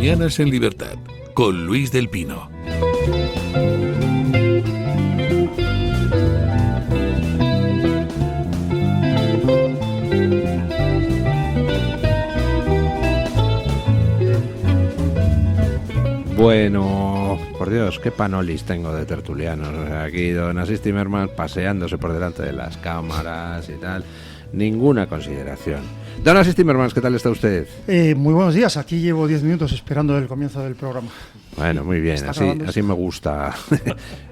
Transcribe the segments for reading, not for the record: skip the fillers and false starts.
Mañanas en Libertad, con Luis del Pino. Bueno, por Dios, qué panolis tengo de tertulianos. O sea, aquí don Asís Timmermans paseándose por delante de las cámaras y tal. Ninguna consideración. Don Asís Timmermans, ¿qué tal está usted? Muy buenos días, aquí llevo 10 minutos esperando el comienzo del programa. Bueno, muy bien, así me gusta.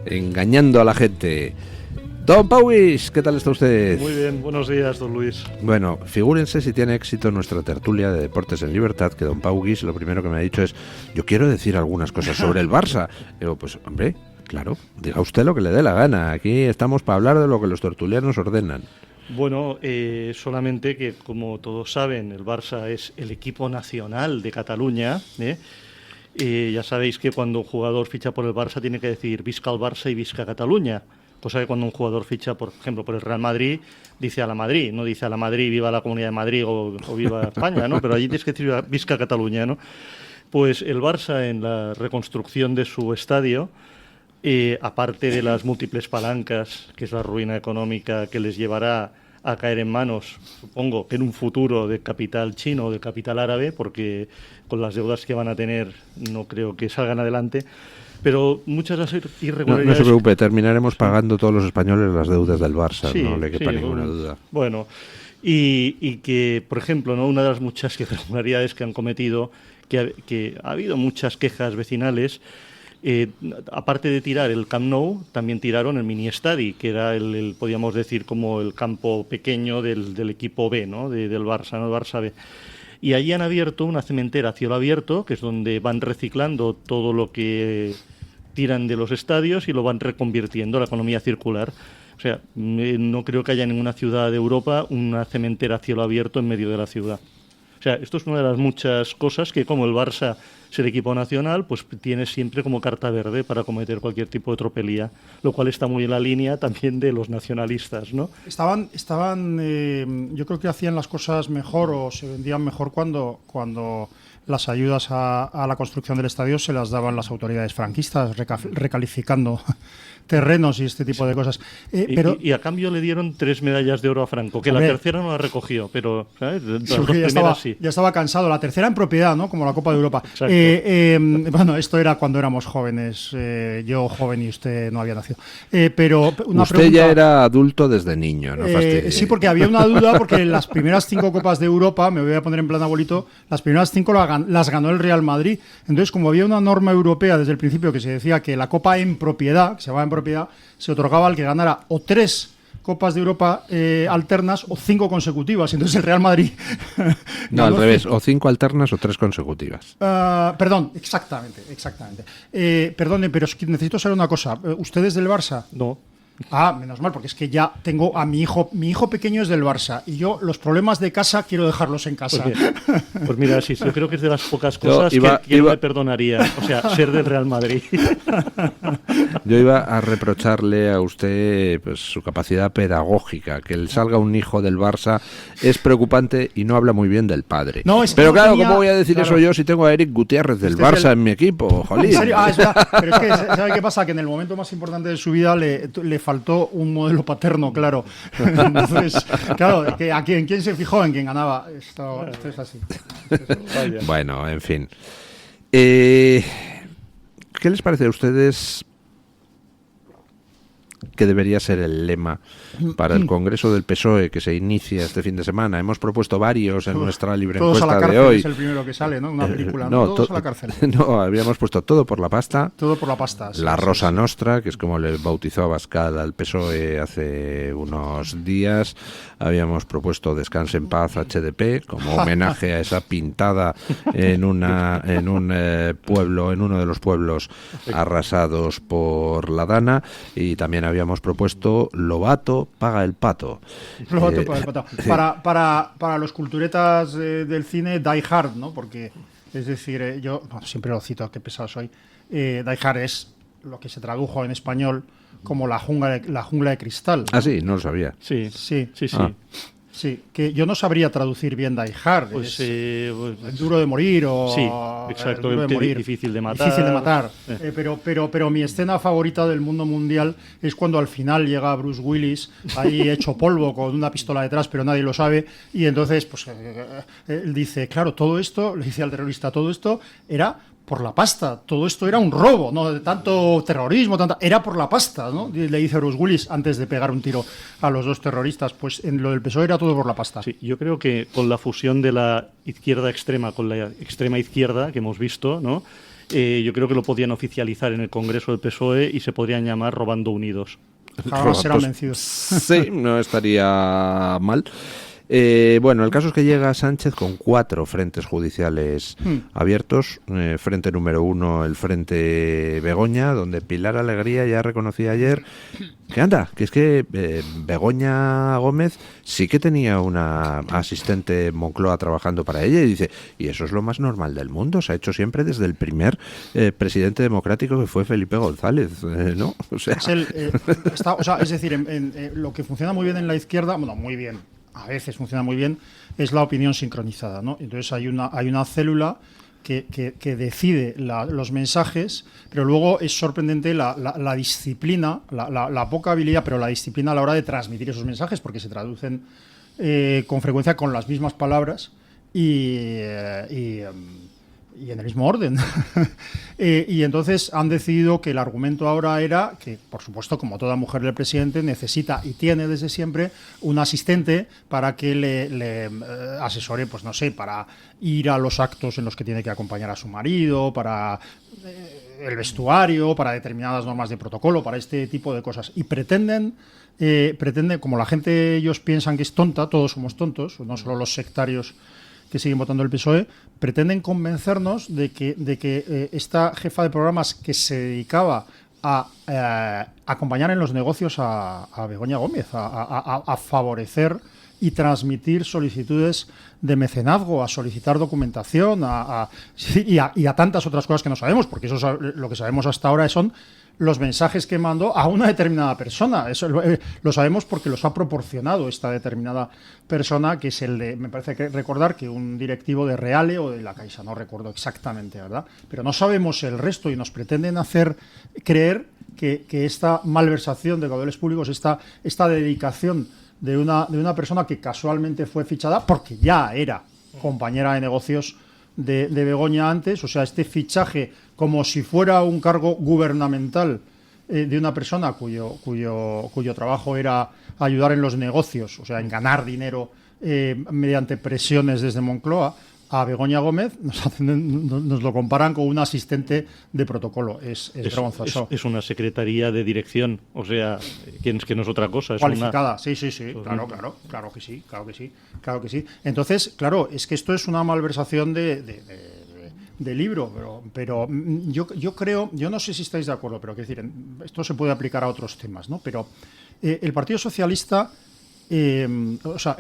Engañando a la gente. Don Pauwis, ¿qué tal está usted? Muy bien, buenos días, don Luis. Bueno, figúrense si tiene éxito nuestra tertulia de Deportes en Libertad, que don Pauwis lo primero que me ha dicho es: yo quiero decir algunas cosas sobre el Barça. Digo, pues hombre, claro, diga usted lo que le dé la gana. Aquí estamos para hablar de lo que los tertulianos ordenan. Bueno, solamente que, como todos saben, el Barça es el equipo nacional de Cataluña, ya sabéis que cuando un jugador ficha por el Barça tiene que decir visca el Barça y visca Cataluña. Cosa que cuando un jugador ficha, por ejemplo, por el Real Madrid, dice a la Madrid, no dice a la Madrid, viva la Comunidad de Madrid o viva España, ¿no? Pero allí tienes que decir visca Cataluña, ¿no? Pues el Barça, en la reconstrucción de su estadio, aparte de las múltiples palancas, que es la ruina económica que les llevará a caer en manos, supongo que en un futuro, de capital chino o de capital árabe, porque con las deudas que van a tener no creo que salgan adelante. Pero muchas de las irregularidades... No se preocupe, terminaremos pagando todos los españoles las deudas del Barça, sí, no le quepa ninguna duda. Bueno, y que, por ejemplo, ¿no?, una de las muchas irregularidades que han cometido, que ha habido muchas quejas vecinales, aparte de tirar el Camp Nou, también tiraron el mini estadi, que era el podríamos decir, como el campo pequeño del equipo B, ¿no?, del Barça, ¿no?, el Barça B. Y allí han abierto una cementera a cielo abierto, que es donde van reciclando todo lo que tiran de los estadios y lo van reconvirtiendo a la economía circular. O sea, no creo que haya en ninguna ciudad de Europa una cementera a cielo abierto en medio de la ciudad. O sea, esto es una de las muchas cosas que, como el Barça es el equipo nacional, pues tiene siempre como carta verde para cometer cualquier tipo de tropelía, lo cual está muy en la línea también de los nacionalistas, ¿no? Estaban yo creo que hacían las cosas mejor o se vendían mejor cuando las ayudas a la construcción del estadio se las daban las autoridades franquistas, recalificando terrenos y este tipo de cosas. Y a cambio le dieron 3 medallas de oro a Franco, que la tercera no la recogió, pero ¿sabes? Ya estaba cansado. La tercera en propiedad, ¿no?, como la Copa de Europa. Bueno, esto era cuando éramos jóvenes, yo joven y usted no había nacido. Pero usted pregunta, ya era adulto desde niño, ¿no? Sí, porque había una duda, porque las primeras 5 Copas de Europa, me voy a poner en plan abuelito, las primeras 5 las ganó el Real Madrid. Entonces, como había una norma europea desde el principio que se decía que la Copa en propiedad, que se llamaba en propiedad, se otorgaba al que ganara o 3 Copas de Europa alternas o 5 consecutivas. Entonces el Real Madrid... No, al revés, o 5 alternas o 3 consecutivas. Perdón, exactamente. Perdone, pero necesito saber una cosa. ¿Usted es del Barça? No. Ah, menos mal, porque es que ya tengo a mi hijo pequeño es del Barça y yo los problemas de casa quiero dejarlos en casa. Pues mira, sí, yo creo que es de las pocas cosas que me perdonaría, o sea, ser del Real Madrid. Yo iba a reprocharle a usted, pues, su capacidad pedagógica, que le salga un hijo del Barça es preocupante y no habla muy bien del padre. No, es que pero no claro, tenía... ¿cómo voy a decir eso yo si tengo a Eric Gutiérrez del Barça en mi equipo? Jolín. ¿En serio? Es verdad. Pero es que, ¿sabe qué pasa? Que en el momento más importante de su vida le faltó un modelo paterno, claro. Entonces, claro, ¿en quién se fijó? En quién ganaba. Esto es así. Bueno, en fin. ¿Qué les parece a ustedes que debería ser el lema para el Congreso del PSOE que se inicia este fin de semana? Hemos propuesto varios en nuestra libre encuesta de hoy. Es el primero que sale, ¿no? Una película, todos a la cárcel. No, habíamos puesto todo por la pasta. Todo por la pasta. Sí, la Rosa Nostra, que es como le bautizó Abascal al PSOE hace unos días. Habíamos propuesto Descanse en Paz HDP, como homenaje a esa pintada en un pueblo, en uno de los pueblos arrasados por la Dana. Y también habíamos propuesto Lobato paga el pato. Lobato paga el pato. Para los culturetas del cine, Die Hard, ¿no? Porque, es decir, yo siempre lo cito, qué pesado soy. Die Hard es lo que se tradujo en español como la jungla de cristal. Ah, sí, no lo sabía. Sí. Sí, que yo no sabría traducir bien Die Hard. Pues, es duro de morir o... Sí, exacto, duro de morir. Difícil de matar. Difícil de matar. Pero mi escena favorita del mundo mundial es cuando al final llega Bruce Willis ahí hecho polvo con una pistola detrás, pero nadie lo sabe, y entonces pues él dice, claro, todo esto, le dice al terrorista, todo esto era por la pasta, todo esto era un robo, no de tanto terrorismo, era por la pasta, ¿no? Le dice Bruce Willis antes de pegar un tiro a los dos terroristas, pues en lo del PSOE era todo por la pasta. Sí, yo creo que con la fusión de la izquierda extrema con la extrema izquierda que hemos visto, ¿no? Yo creo que lo podían oficializar en el Congreso del PSOE y se podrían llamar Robando Unidos. Jamás serán vencidos. Sí, no estaría mal. Bueno, el caso es que llega Sánchez con 4 frentes judiciales abiertos. Frente número 1, el frente Begoña, donde Pilar Alegría ya reconocía ayer que es que Begoña Gómez sí que tenía una asistente en Moncloa trabajando para ella, y dice, y eso es lo más normal del mundo, se ha hecho siempre desde el primer presidente democrático, que fue Felipe González, ¿no? O sea, es decir, lo que funciona muy bien en la izquierda, bueno, muy bien, a veces funciona muy bien, es la opinión sincronizada, ¿no? Entonces hay una célula que decide los mensajes, pero luego es sorprendente la disciplina, la poca habilidad, pero la disciplina a la hora de transmitir esos mensajes, porque se traducen con frecuencia con las mismas palabras y en el mismo orden. Y entonces han decidido que el argumento ahora era que, por supuesto, como toda mujer del presidente, necesita y tiene desde siempre un asistente para que le asesore, pues no sé, para ir a los actos en los que tiene que acompañar a su marido, para el vestuario, para determinadas normas de protocolo, para este tipo de cosas. Y pretenden, como la gente, ellos piensan que es tonta, todos somos tontos, no solo los sectarios que siguen votando el PSOE, pretenden convencernos de que esta jefa de programas que se dedicaba a acompañar en los negocios a Begoña Gómez, a favorecer y transmitir solicitudes de mecenazgo, a solicitar documentación y a tantas otras cosas que no sabemos, porque eso lo que sabemos hasta ahora son los mensajes que mandó a una determinada persona. Eso lo sabemos porque los ha proporcionado esta determinada persona, que es el de, me parece que recordar, que un directivo de Reale o de la Caixa, no recuerdo exactamente, ¿verdad? Pero no sabemos el resto y nos pretenden hacer creer que esta malversación de caudales públicos, esta dedicación de una persona que casualmente fue fichada porque ya era compañera de negocios de Begoña antes, o sea, este fichaje como si fuera un cargo gubernamental de una persona cuyo trabajo era ayudar en los negocios, o sea, en ganar dinero mediante presiones desde Moncloa, a Begoña Gómez nos lo comparan con un asistente de protocolo. Es vergonzoso. Es una secretaría de dirección, o sea, que no es otra cosa. Es cualificada, sí, claro que sí. Entonces, claro, es que esto es una malversación de libro, pero yo creo, yo no sé si estáis de acuerdo, pero quiero decir, esto se puede aplicar a otros temas, ¿no? Pero el Partido Socialista, o sea,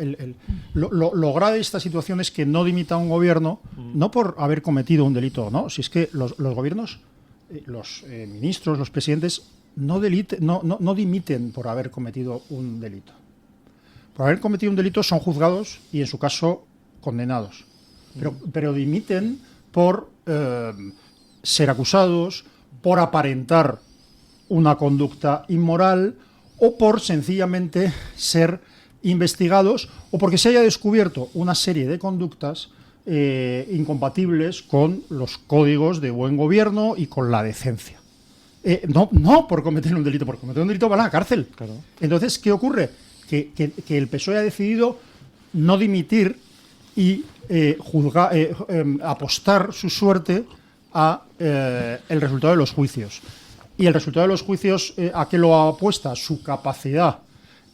lo grave de esta situación es que no dimita un gobierno, no por haber cometido un delito, ¿no? Si es que los gobiernos, los ministros, los presidentes, no dimiten por haber cometido un delito. Por haber cometido un delito son juzgados y, en su caso, condenados. Pero dimiten por ser acusados, por aparentar una conducta inmoral o por sencillamente ser investigados o porque se haya descubierto una serie de conductas incompatibles con los códigos de buen gobierno y con la decencia. No por cometer un delito, por cometer un delito van a la cárcel. Claro. Entonces, ¿qué ocurre? Que el PSOE ha decidido no dimitir y apostar su suerte a el resultado de los juicios. Y el resultado de los juicios, ¿a qué lo apuesta? Su capacidad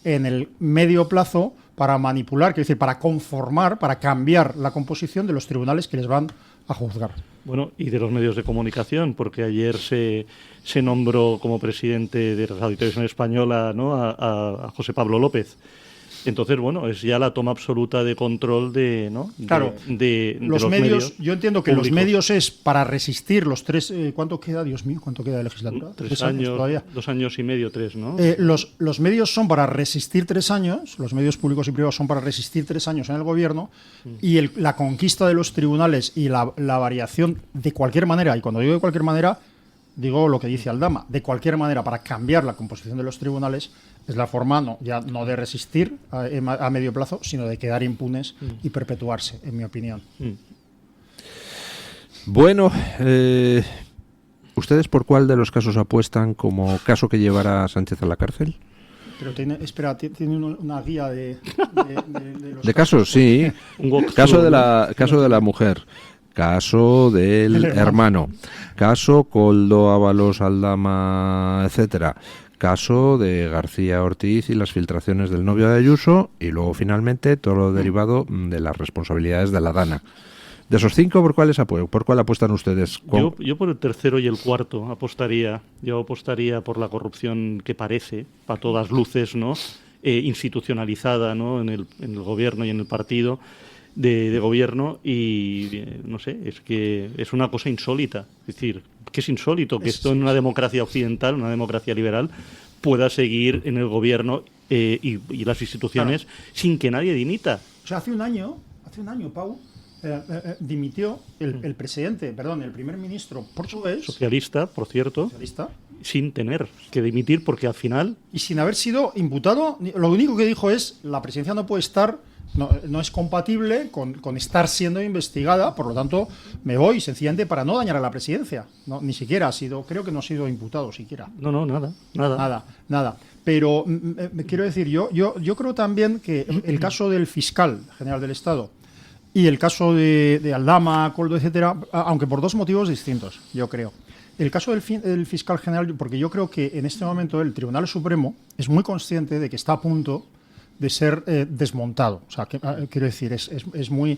en el medio plazo para manipular, quiero decir, para conformar, para cambiar la composición de los tribunales que les van a juzgar. Bueno, y de los medios de comunicación, porque ayer se nombró como presidente de Radio y Televisión Española, ¿no?, a José Pablo López. Entonces, bueno, es ya la toma absoluta de control de, ¿no? Claro, de los medios. Yo entiendo que públicos. los medios es para resistir los 3. ¿Cuánto queda, Dios mío? ¿Cuánto queda de legislatura? 3 años, todavía. 2 años y medio, 3, ¿no? Los medios son para resistir 3 años, los medios públicos y privados son para resistir 3 años en el gobierno, y la conquista de los tribunales y la variación de cualquier manera, y cuando digo de cualquier manera, digo lo que dice Aldama, de cualquier manera para cambiar la composición de los tribunales es la forma no de resistir a medio plazo, sino de quedar impunes y perpetuarse, en mi opinión. Bueno, ¿ustedes por cuál de los casos apuestan como caso que llevará a Sánchez a la cárcel? Pero tiene una guía de los De casos, sí. Caso de la mujer, caso del hermano, caso Koldo, Ábalos, Aldama, etcétera, caso de García Ortiz y las filtraciones del novio de Ayuso, y luego finalmente todo lo derivado de las responsabilidades de la Dana. De esos 5, ¿por cuál apuestan ustedes? Yo por el tercero y el cuarto apostaría. Yo apostaría por la corrupción que parece, a todas luces, ¿no? Institucionalizada, ¿no? en el gobierno y en el partido de gobierno, y no sé, es que es una cosa insólita. Es decir, que es insólito que esto en una democracia occidental, una democracia liberal, pueda seguir en el gobierno y las instituciones, claro, sin que nadie dimita. O sea, hace un año, Pau, dimitió el primer ministro portugués, socialista, por cierto, sin tener que dimitir, porque al final, y sin haber sido imputado. Lo único que dijo es: la presidencia no puede estar, no es compatible con estar siendo investigada, por lo tanto me voy, sencillamente para no dañar a la presidencia. Ni siquiera creo que no ha sido imputado siquiera. Nada. Pero quiero decir, yo creo también que el caso del fiscal general del Estado y el caso de Aldama, Koldo, etcétera, aunque por 2 motivos distintos, yo creo. El caso del fiscal general, porque yo creo que en este momento el Tribunal Supremo es muy consciente de que está a punto de ser desmontado. O sea, quiero decir, es muy...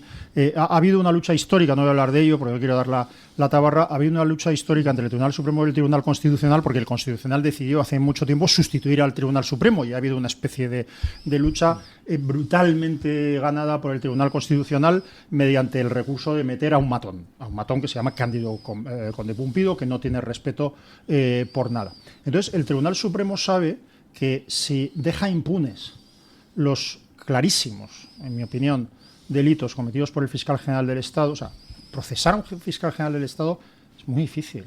ha habido una lucha histórica, no voy a hablar de ello porque no quiero dar la tabarra, ha habido una lucha histórica entre el Tribunal Supremo y el Tribunal Constitucional, porque el Constitucional decidió hace mucho tiempo sustituir al Tribunal Supremo, y ha habido una especie de lucha brutalmente ganada por el Tribunal Constitucional mediante el recurso de meter a un matón que se llama Cándido Conde Pumpido, que no tiene respeto por nada. Entonces, el Tribunal Supremo sabe que si deja impunes los clarísimos, en mi opinión, delitos cometidos por el fiscal general del Estado, o sea, procesar a un fiscal general del Estado es muy difícil,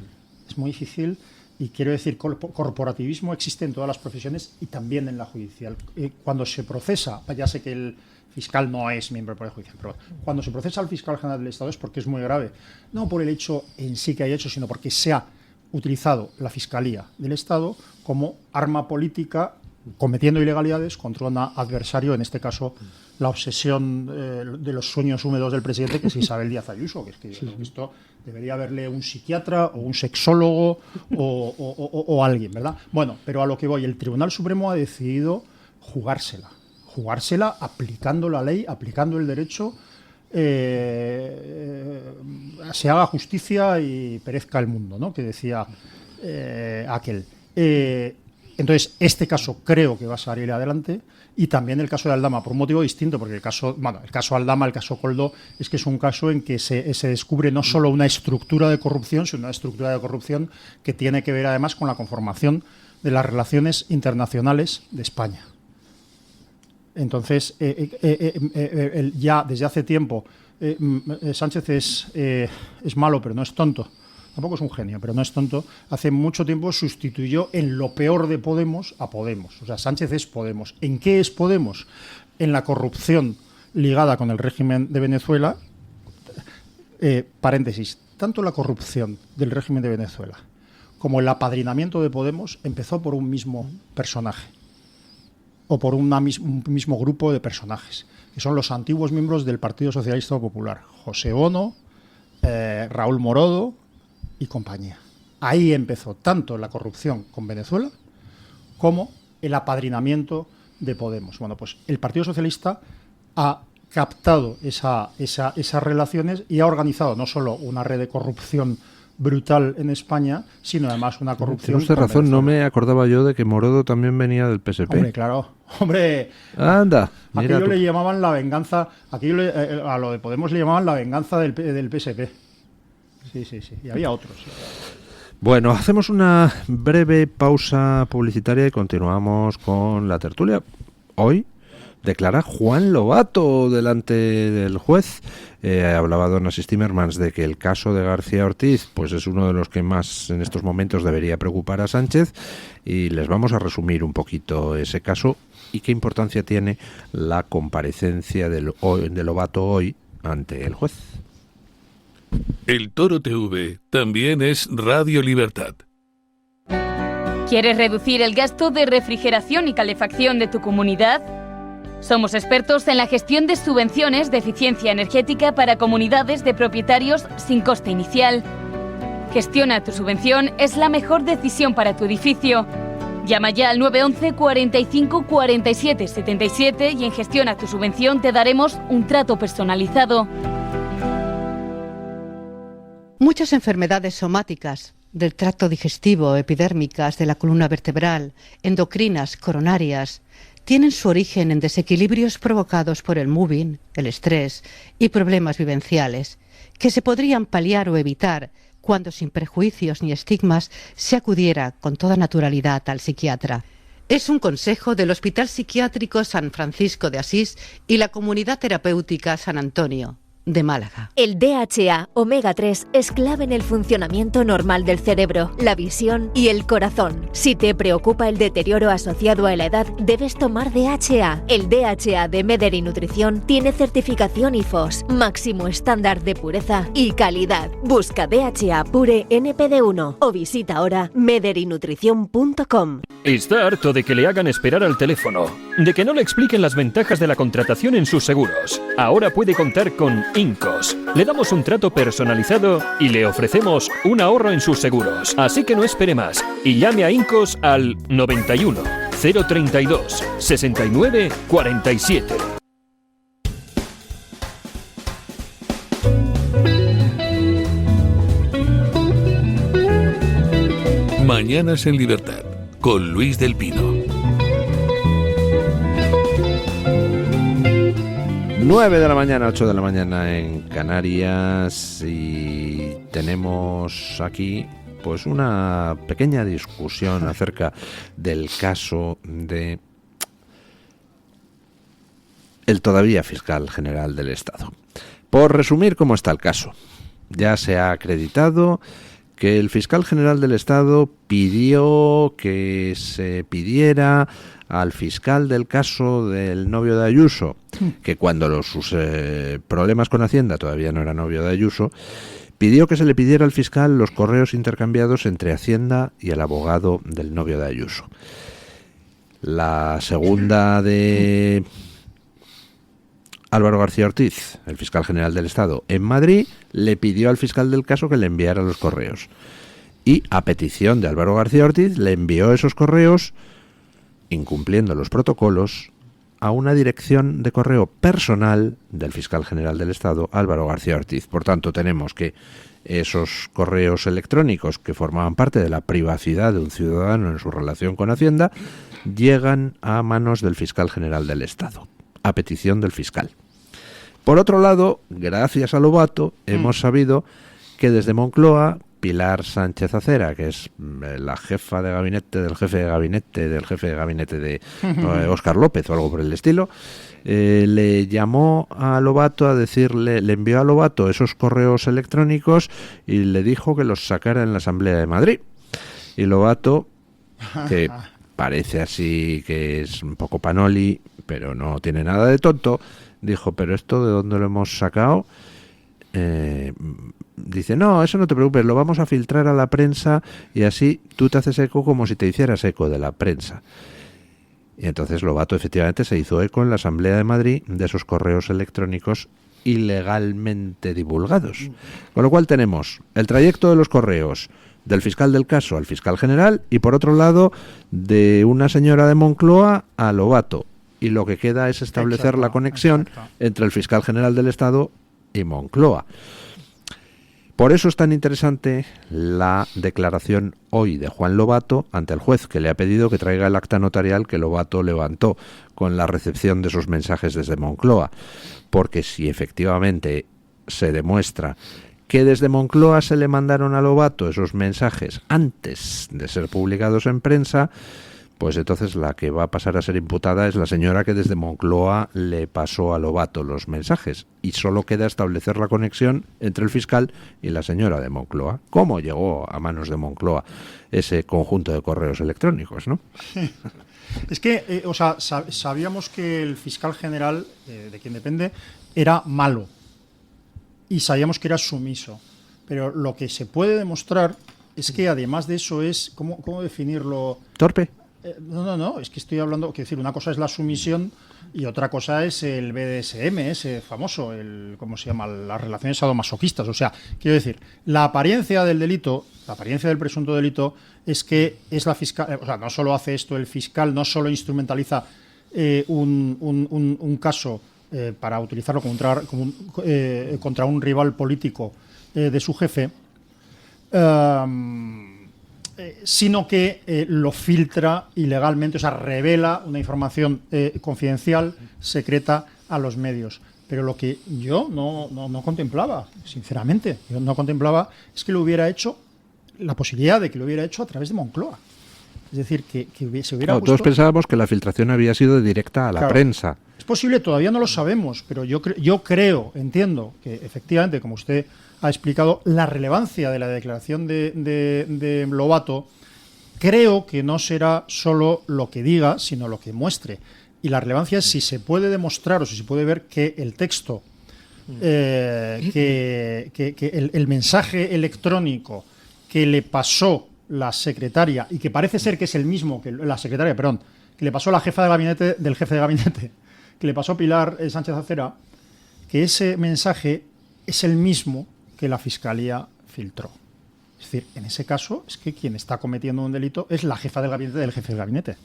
y quiero decir, corporativismo existe en todas las profesiones y también en la judicial. Cuando se procesa, ya sé que el fiscal no es miembro del Poder Judicial, pero cuando se procesa al fiscal general del Estado es porque es muy grave, no por el hecho en sí que haya hecho, sino porque se ha utilizado la Fiscalía del Estado como arma política, cometiendo ilegalidades contra un adversario, en este caso la obsesión de los sueños húmedos del presidente, que es Isabel Díaz Ayuso, que es que esto debería haberle un psiquiatra o un sexólogo o alguien, ¿verdad? Bueno, pero a lo que voy, el Tribunal Supremo ha decidido jugársela aplicando la ley, aplicando el derecho, se haga justicia y perezca el mundo, ¿no? Que decía aquel. Entonces, este caso creo que va a salir adelante, y también el caso de Aldama, por un motivo distinto, porque el caso Aldama, el caso Koldo, es que es un caso en que se descubre no solo una estructura de corrupción, sino una estructura de corrupción que tiene que ver además con la conformación de las relaciones internacionales de España. Entonces, ya desde hace tiempo, Sánchez es malo, pero no es tonto. Tampoco es un genio, pero no es tonto. Hace mucho tiempo sustituyó en lo peor de Podemos a Podemos. O sea, Sánchez es Podemos. ¿En qué es Podemos? En la corrupción ligada con el régimen de Venezuela. Paréntesis. Tanto la corrupción del régimen de Venezuela como el apadrinamiento de Podemos empezó por un mismo personaje, o por un mismo grupo de personajes, que son los antiguos miembros del Partido Socialista Popular: José Bono, Raúl Morodo y compañía. Ahí empezó tanto la corrupción con Venezuela como el apadrinamiento de Podemos. Bueno, pues el Partido Socialista ha captado esas relaciones y ha organizado no solo una red de corrupción brutal en España, sino además una corrupción. Tiene usted razón, no me acordaba yo de que Morodo también venía del PSP. Hombre, claro. Hombre, anda. Mira aquello tú. le llamaban la venganza, a lo de Podemos le llamaban la venganza del PSP. Sí, y había otros. Bueno, hacemos una breve pausa publicitaria y continuamos con la tertulia. Hoy declara Juan Lobato delante del juez. Hablaba don Asís Timmermans de que el caso de García Ortiz pues es uno de los que más en estos momentos debería preocupar a Sánchez, y les vamos a resumir un poquito ese caso y qué importancia tiene la comparecencia de Lobato hoy ante el juez. El Toro TV también es Radio Libertad. ¿Quieres reducir el gasto de refrigeración y calefacción de tu comunidad? Somos expertos en la gestión de subvenciones de eficiencia energética para comunidades de propietarios sin coste inicial. Gestiona tu subvención, es la mejor decisión para tu edificio. Llama ya al 911 45 47 77 y en Gestiona tu subvención te daremos un trato personalizado. Muchas enfermedades somáticas del tracto digestivo, epidérmicas, de la columna vertebral, endocrinas, coronarias, tienen su origen en desequilibrios provocados por el moving, el estrés y problemas vivenciales, que se podrían paliar o evitar cuando, sin prejuicios ni estigmas, se acudiera con toda naturalidad al psiquiatra. Es un consejo del Hospital Psiquiátrico San Francisco de Asís y la Comunidad Terapéutica San Antonio de Málaga. El DHA omega 3 es clave en el funcionamiento normal del cerebro, la visión y el corazón. Si te preocupa el deterioro asociado a la edad, debes tomar DHA. El DHA de Mederi Nutrición tiene certificación IFOS, máximo estándar de pureza y calidad. Busca DHA Pure NPD1 o visita ahora mederinutrición.com. Está harto de que le hagan esperar al teléfono, de que no le expliquen las ventajas de la contratación en sus seguros. Ahora puede contar con Incos. Le damos un trato personalizado y le ofrecemos un ahorro en sus seguros. Así que no espere más y llame a Incos al 91 032 69 47. Mañanas en Libertad, con Luis del Pino. 9 de la mañana, 8 de la mañana en Canarias, y tenemos aquí pues una pequeña discusión acerca del caso de el todavía fiscal general del Estado. Por resumir cómo está el caso, ya se ha acreditado que el fiscal general del Estado pidió que se pidiera al fiscal del caso del novio de Ayuso, que cuando sus problemas con Hacienda todavía no era novio de Ayuso, pidió que se le pidiera al fiscal los correos intercambiados entre Hacienda y el abogado del novio de Ayuso. La segunda de Álvaro García Ortiz, el fiscal general del Estado, en Madrid, le pidió al fiscal del caso que le enviara los correos. Y, a petición de Álvaro García Ortiz, le envió esos correos, incumpliendo los protocolos, a una dirección de correo personal del fiscal general del Estado, Álvaro García Ortiz. Por tanto, tenemos que esos correos electrónicos que formaban parte de la privacidad de un ciudadano en su relación con Hacienda llegan a manos del fiscal general del Estado, a petición del fiscal. Por otro lado, gracias a Lobato, hemos sabido que desde Moncloa, Pilar Sánchez Acera, que es la jefa de gabinete del jefe de gabinete de Óscar López o algo por el estilo, le llamó a Lobato a decirle, le envió a Lobato esos correos electrónicos y le dijo que los sacara en la Asamblea de Madrid. Y Lobato, que parece así que es un poco panoli, pero no tiene nada de tonto, dijo, ¿pero esto de dónde lo hemos sacado? Dice, no, eso no te preocupes, lo vamos a filtrar a la prensa y así tú te haces eco como si te hicieras eco de la prensa. Y entonces Lobato efectivamente se hizo eco en la Asamblea de Madrid de esos correos electrónicos ilegalmente divulgados. Con lo cual tenemos el trayecto de los correos del fiscal del caso al fiscal general y por otro lado de una señora de Moncloa a Lobato. Y lo que queda es establecer la conexión entre el fiscal general del Estado y Moncloa. Por eso es tan interesante la declaración hoy de Juan Lobato ante el juez, que le ha pedido que traiga el acta notarial que Lobato levantó con la recepción de esos mensajes desde Moncloa. Porque si efectivamente se demuestra que desde Moncloa se le mandaron a Lobato esos mensajes antes de ser publicados en prensa, pues entonces la que va a pasar a ser imputada es la señora que desde Moncloa le pasó a Lobato los mensajes. Y solo queda establecer la conexión entre el fiscal y la señora de Moncloa. ¿Cómo llegó a manos de Moncloa ese conjunto de correos electrónicos, no? Es que, sabíamos que el fiscal general, de quien depende, era malo. Y sabíamos que era sumiso. Pero lo que se puede demostrar es que además de eso es... ¿Cómo definirlo? ¿Torpe? No, es que estoy hablando, quiero decir, una cosa es la sumisión y otra cosa es el BDSM, ese famoso, ¿cómo se llama? Las relaciones sadomasoquistas. O sea, quiero decir, la apariencia del delito, la apariencia del presunto delito es que es la fiscal, o sea, no solo hace esto el fiscal, no solo instrumentaliza un caso para utilizarlo contra un rival político de su jefe, sino que lo filtra ilegalmente, o sea, revela una información confidencial, secreta a los medios. Pero lo que yo no contemplaba, sinceramente, yo no contemplaba es que lo hubiera hecho, la posibilidad de que lo hubiera hecho a través de Moncloa. Es decir, que se hubiera puesto... Todos pensábamos que la filtración había sido directa a la prensa. Es posible, todavía no lo sabemos, pero yo entiendo que efectivamente, como usted ha explicado, la relevancia de la declaración de Lobato, creo que no será solo lo que diga, sino lo que muestre. Y la relevancia es si se puede demostrar o si se puede ver que el texto, que el mensaje electrónico que le pasó la secretaria, y que parece ser que es el mismo que la secretaria, perdón, que le pasó la jefa de gabinete del jefe de gabinete, que le pasó Pilar Sánchez Acera, que ese mensaje es el mismo que la Fiscalía filtró. Es decir, en ese caso es que quien está cometiendo un delito es la jefa del gabinete del jefe de gabinete.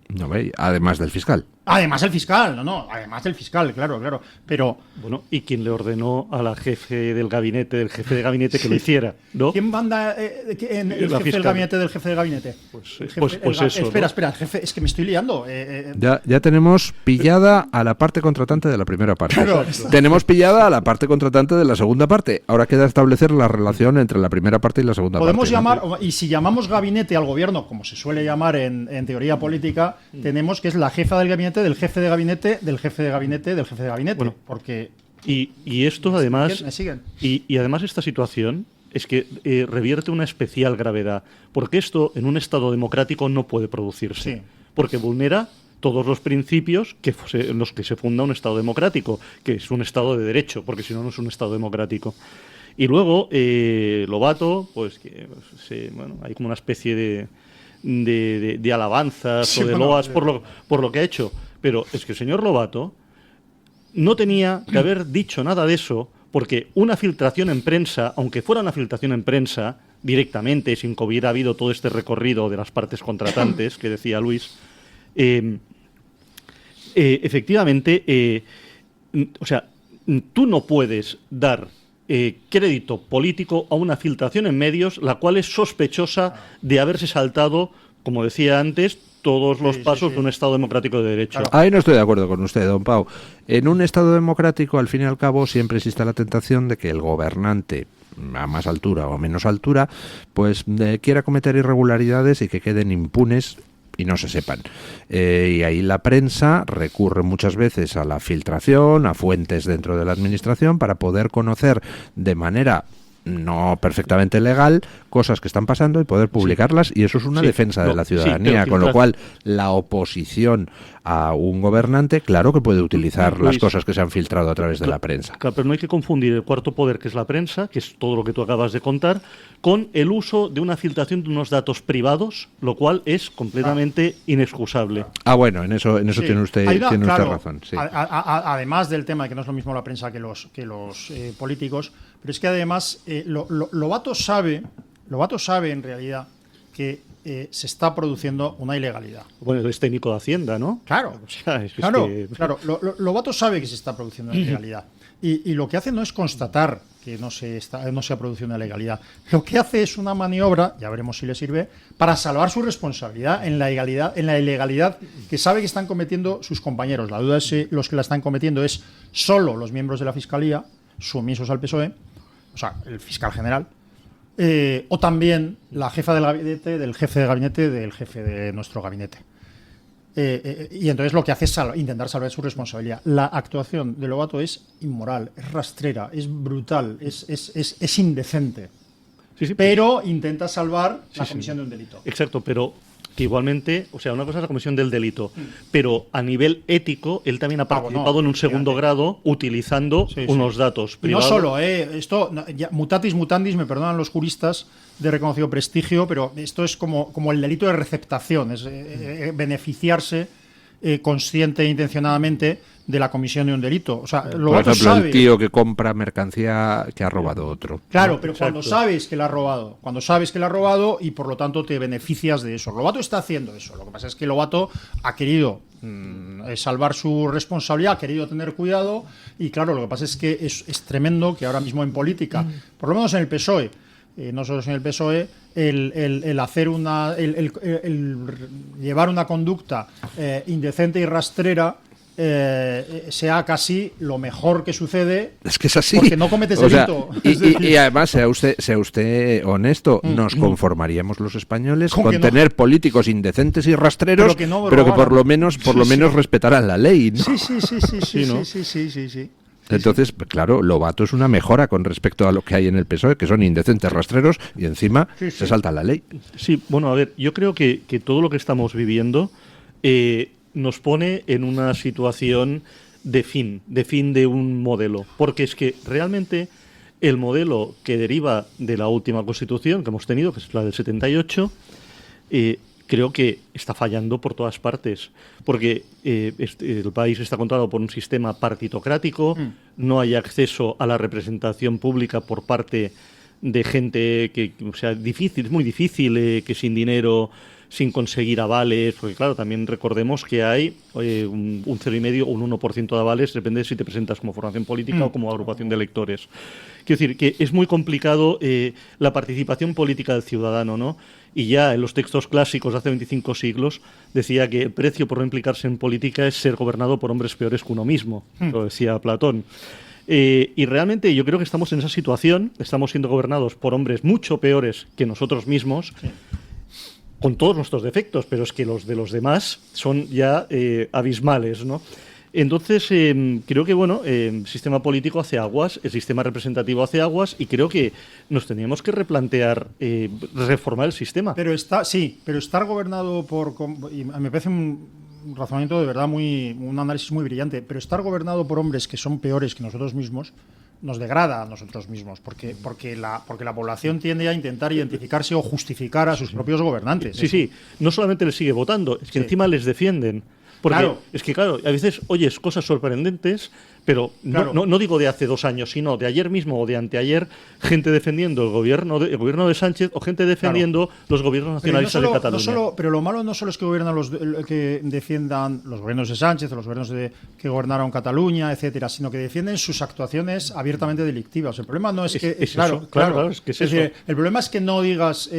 No, además del fiscal. Además del fiscal, además del fiscal, claro. Pero bueno, ¿y quién le ordenó a la jefe del gabinete, que lo hiciera? ¿No? ¿Quién manda en el jefe del gabinete del jefe de gabinete? Pues eso. Espera, jefe, es que me estoy liando. Ya tenemos pillada a la parte contratante de la primera parte. Claro. Tenemos pillada a la parte contratante de la segunda parte. Ahora queda establecer la relación entre la primera parte y la segunda parte. Podemos llamar, y si llamamos gabinete al gobierno, como se suele llamar en teoría política, tenemos que es la jefa del gabinete del jefe de gabinete del jefe de gabinete del jefe de gabinete. Bueno, porque y esto además ¿me siguen? Y además esta situación es que revierte una especial gravedad, porque esto en un Estado democrático no puede producirse, sí, porque vulnera todos los principios en los que se funda un Estado democrático, que es un Estado de derecho, porque si no, no es un Estado democrático. Y luego Lobato, pues que hay como una especie de alabanzas, sí, o de loas por lo que ha hecho. Pero es que el señor Lobato no tenía que haber dicho nada de eso, porque una filtración en prensa, aunque fuera una filtración en prensa, directamente, sin que hubiera habido todo este recorrido de las partes contratantes que decía Luis, efectivamente, tú no puedes dar crédito político a una filtración en medios, la cual es sospechosa de haberse saltado, como decía antes, todos los pasos de un Estado democrático de derecho. Claro. Ahí no estoy de acuerdo con usted, don Pau. En un Estado democrático, al fin y al cabo, siempre existe la tentación de que el gobernante, a más altura o a menos altura, pues quiera cometer irregularidades y que queden impunes y no se sepan. Y ahí la prensa recurre muchas veces a la filtración, a fuentes dentro de la administración, para poder conocer de manera no perfectamente legal cosas que están pasando y poder publicarlas, y eso es una defensa de la ciudadanía, con lo cual la oposición a un gobernante, claro que puede utilizar las cosas que se han filtrado a través de la prensa. Claro, pero no hay que confundir el cuarto poder, que es la prensa, que es todo lo que tú acabas de contar, con el uso de una filtración de unos datos privados, lo cual es completamente inexcusable. Bueno, en eso tiene usted razón. Sí. Además del tema de que no es lo mismo la prensa que los políticos, pero es que además Lobato sabe en realidad que se está produciendo una ilegalidad. Bueno, es técnico de Hacienda, ¿no? Claro, O sea, es claro, que- claro. Lobato sabe que se está produciendo una ilegalidad. Y lo que hace no es constatar que no se ha producido una ilegalidad. Lo que hace es una maniobra, ya veremos si le sirve, para salvar su responsabilidad en la ilegalidad que sabe que están cometiendo sus compañeros. La duda es si los que la están cometiendo es solo los miembros de la Fiscalía, sumisos al PSOE, o sea, el fiscal general, o también la jefa del gabinete, del jefe de gabinete, del jefe de nuestro gabinete. Y entonces lo que hace es intentar salvar su responsabilidad. La actuación de Lobato es inmoral, es rastrera, es brutal, es indecente. Sí, Pero intenta salvar la sí. comisión de un delito. Exacto, pero que igualmente, o sea, una cosa es la comisión del delito, pero a nivel ético, él también ha participado en un segundo grado utilizando unos datos Y no privados. solo, esto, mutatis mutandis, me perdonan los juristas de reconocido prestigio, pero esto es como el delito de receptación, es beneficiarse consciente e intencionadamente de la comisión de un delito. O sea, Por Lobato ejemplo, sabe. el tío que compra mercancía que ha robado otro. Claro, pero Exacto. cuando sabes que la ha robado y por lo tanto te beneficias de eso. Lobato está haciendo eso. Lo que pasa es que Lobato ha querido salvar su responsabilidad, ha querido tener cuidado y claro, lo que pasa es que es tremendo que ahora mismo en política, por lo menos en el PSOE, no solo en el PSOE, el hacer el llevar una conducta indecente y rastrera sea casi lo mejor que sucede. Es que es así. Porque no cometes O sea, delito. y además, sea usted honesto, nos conformaríamos los españoles Con con que no. tener políticos indecentes y rastreros, Pero que no pero que por robaran. lo menos respetaran la ley, ¿no? Sí. Entonces, claro, Lobato es una mejora con respecto a lo que hay en el PSOE, que son indecentes rastreros y encima se salta la ley. Sí, bueno, a ver, yo creo que todo lo que estamos viviendo nos pone en una situación de fin de un modelo. Porque es que realmente el modelo que deriva de la última Constitución que hemos tenido, que es la del 78, creo que está fallando por todas partes. Porque el país está controlado por un sistema partitocrático, no hay acceso a la representación pública por parte de gente que, o sea, es muy difícil que sin dinero, sin conseguir avales, porque claro, también recordemos que hay un 0,5 o un 1% de avales, depende de si te presentas como formación política o como agrupación de electores. Quiero decir que es muy complicado la participación política del ciudadano, ¿no? Y ya en los textos clásicos de hace 25 siglos decía que el precio por no implicarse en política es ser gobernado por hombres peores que uno mismo, lo decía Platón. Y realmente yo creo que estamos en esa situación, estamos siendo gobernados por hombres mucho peores que nosotros mismos, con todos nuestros defectos, pero es que los de los demás son ya abismales, ¿no? Entonces, creo que, bueno, el sistema político hace aguas, el sistema representativo hace aguas y creo que nos teníamos que replantear reformar el sistema. Pero estar gobernado y me parece un razonamiento de verdad un análisis muy brillante, pero estar gobernado por hombres que son peores que nosotros mismos nos degrada a nosotros mismos, porque la población tiende a intentar identificarse o justificar a sus propios gobernantes. Sí, no solamente les sigue votando, es que encima les defienden. Porque Claro. es que, claro, a veces oyes cosas sorprendentes, pero Claro. no digo de hace 2 años, sino de ayer mismo o de anteayer, gente defendiendo el gobierno de Sánchez o gente defendiendo los gobiernos Pero, nacionalistas de Cataluña. pero lo malo no solo es que gobiernan que defiendan los gobiernos de Sánchez o los gobiernos que gobernaron Cataluña, etcétera, sino que defienden sus actuaciones abiertamente delictivas. El problema no es que es claro, eso, claro, es que es decir, eso. el problema es que no digas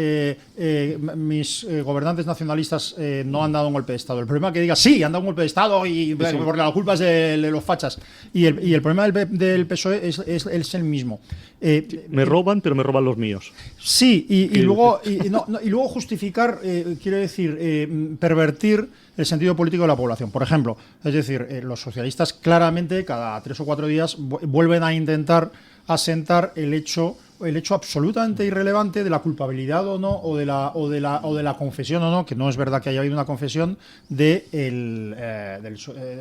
mis gobernantes nacionalistas no han dado un golpe de Estado. El problema es que digas sí, han dado un golpe de Estado y porque la culpa es de los fachas. Y el problema del PSOE es el mismo. Me roban, pero me roban los míos. Sí, y luego justificar, quiero decir, pervertir el sentido político de la población. Por ejemplo, es decir, los socialistas claramente cada 3 o 4 días vuelven a intentar asentar el hecho absolutamente irrelevante de la culpabilidad o no, o de la confesión o no, que no es verdad que haya habido una confesión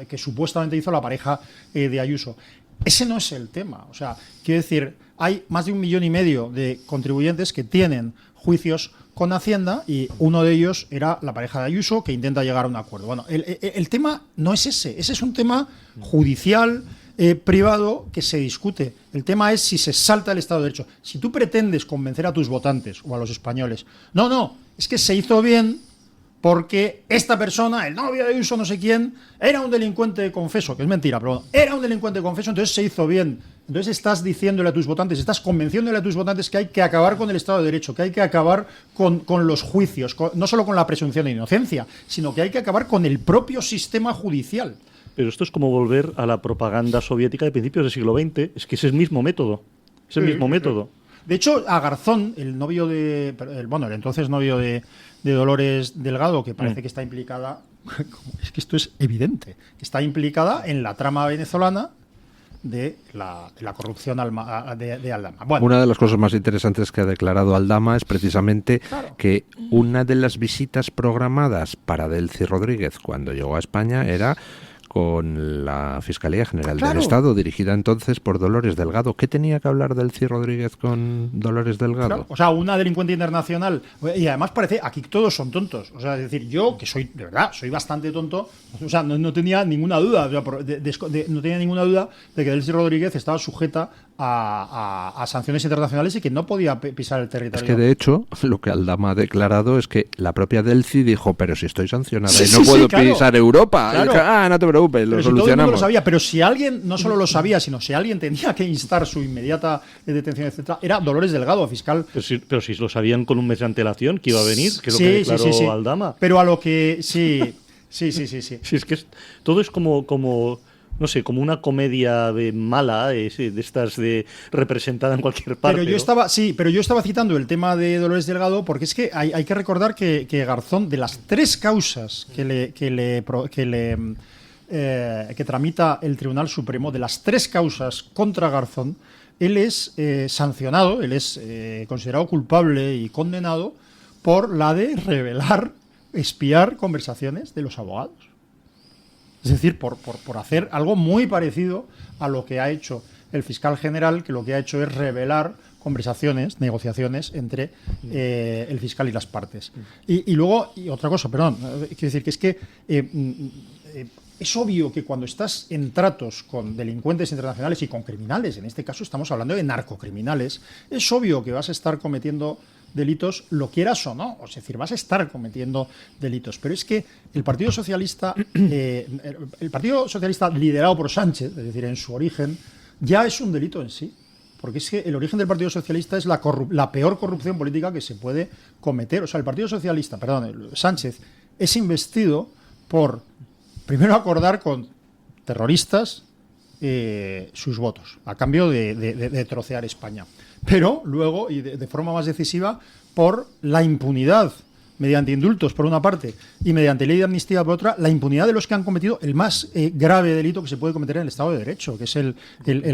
que supuestamente hizo la pareja de Ayuso. Ese no es el tema. O sea, quiero decir, hay más de 1,5 millones de contribuyentes que tienen juicios con Hacienda y uno de ellos era la pareja de Ayuso, que intenta llegar a un acuerdo. Bueno, el tema no es ese es un tema judicial, privado, que se discute. El tema es si se salta el Estado de Derecho. Si tú pretendes convencer a tus votantes o a los españoles, no, es que se hizo bien porque esta persona, el novio de Ayuso no sé quién, era un delincuente confeso, que es mentira, pero bueno, era un delincuente confeso, entonces se hizo bien. Entonces estás diciéndole a tus votantes, estás convenciéndole a tus votantes que hay que acabar con el Estado de Derecho, que hay que acabar con los juicios, no solo con la presunción de inocencia, sino que hay que acabar con el propio sistema judicial. Pero esto es como volver a la propaganda soviética de principios del siglo XX. Es que es el mismo método. Es el mismo método. De hecho, a Garzón, el novio el entonces novio de Dolores Delgado, que parece que está implicada, es que esto es evidente, que está implicada en la trama venezolana de la corrupción de Aldama. Bueno, una de las cosas más interesantes que ha declarado Aldama es precisamente que una de las visitas programadas para Delcy Rodríguez cuando llegó a España era con la Fiscalía General del Estado, dirigida entonces por Dolores Delgado. ¿Qué tenía que hablar Delcy Rodríguez con Dolores Delgado? Claro, o sea, una delincuente internacional. Y además parece, aquí todos son tontos. O sea, es decir, yo, que soy, de verdad, soy bastante tonto, o sea, no tenía ninguna duda, o sea, no tenía ninguna duda de que Delcy Rodríguez estaba sujeta a sanciones internacionales y que no podía pisar el territorio. Es que, de hecho, lo que Aldama ha declarado es que la propia Delcy dijo, pero si estoy sancionada y no puedo pisar Europa. Claro. Y dije, no te preocupes, lo pero solucionamos. Si todo el mundo lo sabía, pero si alguien no solo lo sabía, sino si alguien tenía que instar su inmediata detención, etcétera, era Dolores Delgado, fiscal. Pero si lo sabían con un mes de antelación que iba a venir, que es lo que declaró Aldama. Pero a lo que sí. Sí, es que todo es como no sé, como una comedia mala, de estas representada en cualquier parte. Pero yo estaba citando el tema de Dolores Delgado porque es que hay que recordar que Garzón, de las 3 causas que tramita el Tribunal Supremo, de las 3 causas contra Garzón, él es sancionado, él es considerado culpable y condenado por la de revelar, espiar conversaciones de los abogados. Es decir, por hacer algo muy parecido a lo que ha hecho el fiscal general, que lo que ha hecho es revelar conversaciones, negociaciones entre el fiscal y las partes. Y luego, otra cosa, perdón, quiero decir que es que es obvio que cuando estás en tratos con delincuentes internacionales y con criminales, en este caso estamos hablando de narcocriminales, es obvio que vas a estar cometiendo delitos, lo quieras o no, es decir, vas a estar cometiendo delitos. Pero es que el Partido Socialista liderado por Sánchez, es decir, en su origen, ya es un delito en sí. Porque es que el origen del Partido Socialista es la peor corrupción política que se puede cometer. O sea, el Partido Socialista, Sánchez, es investido por, primero, acordar con terroristas sus votos, a cambio de trocear España. Pero luego, y de forma más decisiva, por la impunidad, mediante indultos por una parte y mediante ley de amnistía por otra, la impunidad de los que han cometido el más grave delito que se puede cometer en el Estado de Derecho, que es el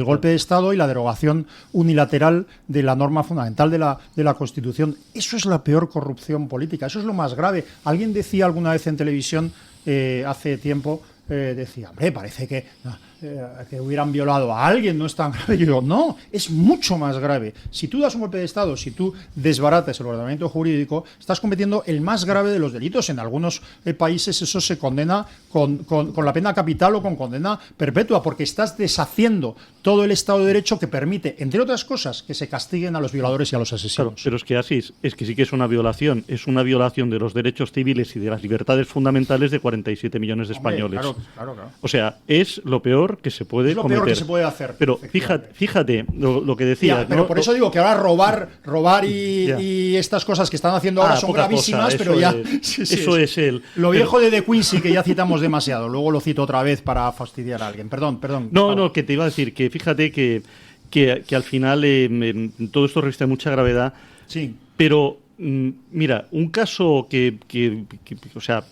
golpe de Estado y la derogación unilateral de la norma fundamental de la Constitución. Eso es la peor corrupción política, eso es lo más grave. Alguien decía alguna vez en televisión, hace tiempo, decía, hombre, parece que hubieran violado a alguien, no es tan grave. Yo digo, no, es mucho más grave. Si tú das un golpe de Estado, si tú desbaratas el ordenamiento jurídico, estás cometiendo el más grave de los delitos. En algunos países eso se condena con la pena capital o con condena perpetua, porque estás deshaciendo todo el Estado de Derecho que permite, entre otras cosas, que se castiguen a los violadores y a los asesinos. Claro, pero es que así es que sí que es una violación de los derechos civiles y de las libertades fundamentales de 47 millones de españoles. Claro. O sea, es lo peor que se puede cometer. Es lo peor que se puede hacer. Pero fíjate lo que decía. Ya, pero por eso digo que ahora robar y estas cosas que están haciendo ahora son gravísimas, pero ya... Eso es lo viejo de De Quincy, que ya citamos demasiado. Luego lo cito otra vez para fastidiar a alguien. Perdón. No, que te iba a decir que fíjate que al final todo esto reviste mucha gravedad. Sí. Pero... mira, un caso que, o sea,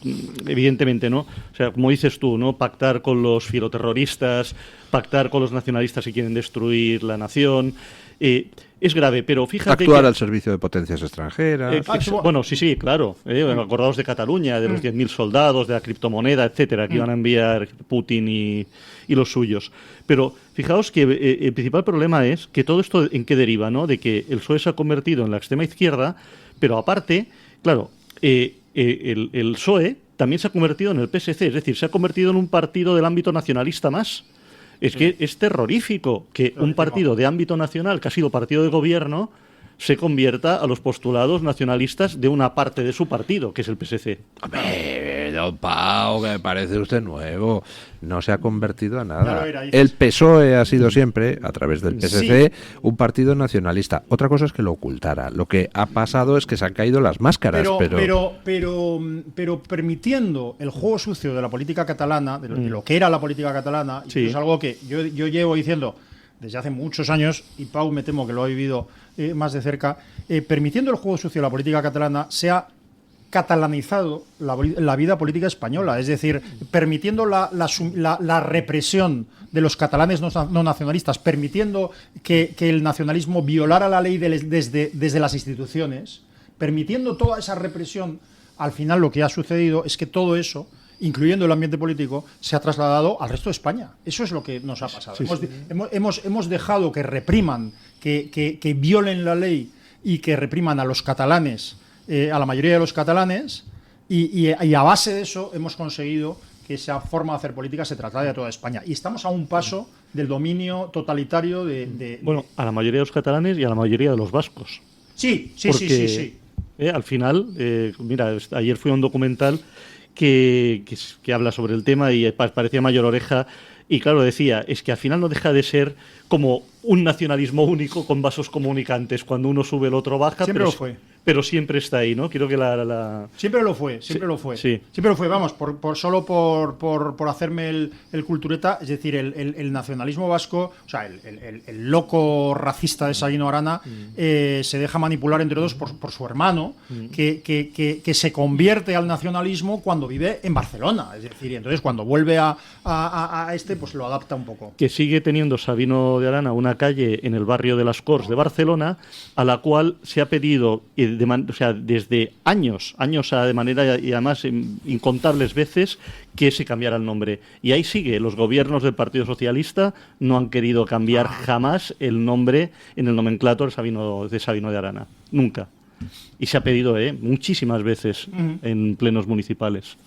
evidentemente, ¿no? O sea, como dices tú, ¿no? Pactar con los filoterroristas, pactar con los nacionalistas que quieren destruir la nación, es grave, pero fíjate actuar al servicio de potencias extranjeras. Bueno, sí, claro. Acordaos de Cataluña, de los 10.000 soldados, de la criptomoneda, etcétera, que iban a enviar Putin y los suyos. Pero fijaos que el principal problema es que todo esto en qué deriva, ¿no? De que el PSOE se ha convertido en la extrema izquierda, pero aparte, claro, el PSOE también se ha convertido en el PSC, es decir, se ha convertido en un partido del ámbito nacionalista más. Es que es terrorífico que un partido de ámbito nacional, que ha sido partido de gobierno, se convierta a los postulados nacionalistas de una parte de su partido, que es el PSC. Hombre, don Pau, que me parece usted nuevo. No se ha convertido a Ya nada. lo era, El PSOE ha sido siempre, a través del PSC, un partido nacionalista. Otra cosa es que lo ocultara. Lo que ha pasado es que se han caído las máscaras. Pero permitiendo el juego sucio de la política catalana, de lo que era la política catalana, y es algo que yo llevo diciendo desde hace muchos años, y Pau me temo que lo ha vivido más de cerca, permitiendo el juego sucio de la política catalana, se ha catalanizado la vida política española, es decir, permitiendo la represión de los catalanes no nacionalistas, permitiendo que el nacionalismo violara la ley desde las instituciones, permitiendo toda esa represión. Al final lo que ha sucedido es que todo eso, incluyendo el ambiente político, se ha trasladado al resto de España. Eso es lo que nos ha pasado. Hemos dejado que repriman, que violen la ley y que repriman a los catalanes, a la mayoría de los catalanes, y a base de eso hemos conseguido que esa forma de hacer política se traslade a toda España. Y estamos a un paso del dominio totalitario Bueno, a la mayoría de los catalanes y a la mayoría de los vascos. Sí. Al final, mira, ayer fui a un documental que habla sobre el tema y parecía mayor oreja. Y claro, decía, es que al final no deja de ser como un nacionalismo único con vasos comunicantes. Cuando uno sube, el otro baja. Siempre lo fue. Pero siempre está ahí, ¿no? Quiero que Siempre lo fue. Siempre lo fue, vamos, solo por hacerme el cultureta, es decir, el nacionalismo vasco, o sea, el loco racista de Sabino Arana se deja manipular entre todos por su hermano, que se convierte al nacionalismo cuando vive en Barcelona, es decir, y entonces cuando vuelve a pues lo adapta un poco. Que sigue teniendo Sabino de Arana una calle en el barrio de las Corts de Barcelona, a la cual se ha pedido desde años de manera, y además incontables veces, que se cambiara el nombre. Y ahí sigue. Los gobiernos del Partido Socialista no han querido cambiar jamás el nombre en el nomenclátor de Sabino de Arana. Nunca. Y se ha pedido muchísimas veces en plenos municipales.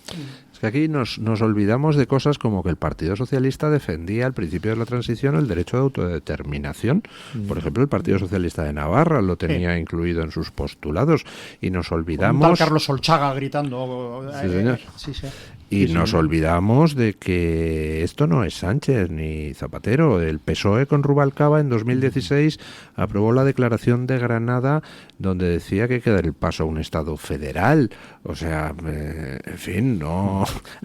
Es que aquí nos olvidamos de cosas como que el Partido Socialista defendía al principio de la transición el derecho de autodeterminación. Por ejemplo, el Partido Socialista de Navarra lo tenía incluido en sus postulados. Y nos olvidamos... Un tal Carlos Solchaga gritando. Sí, señor. Y nos olvidamos de que esto no es Sánchez ni Zapatero. El PSOE con Rubalcaba en 2016 aprobó la Declaración de Granada, donde decía que hay que dar el paso a un Estado federal. O sea, en fin,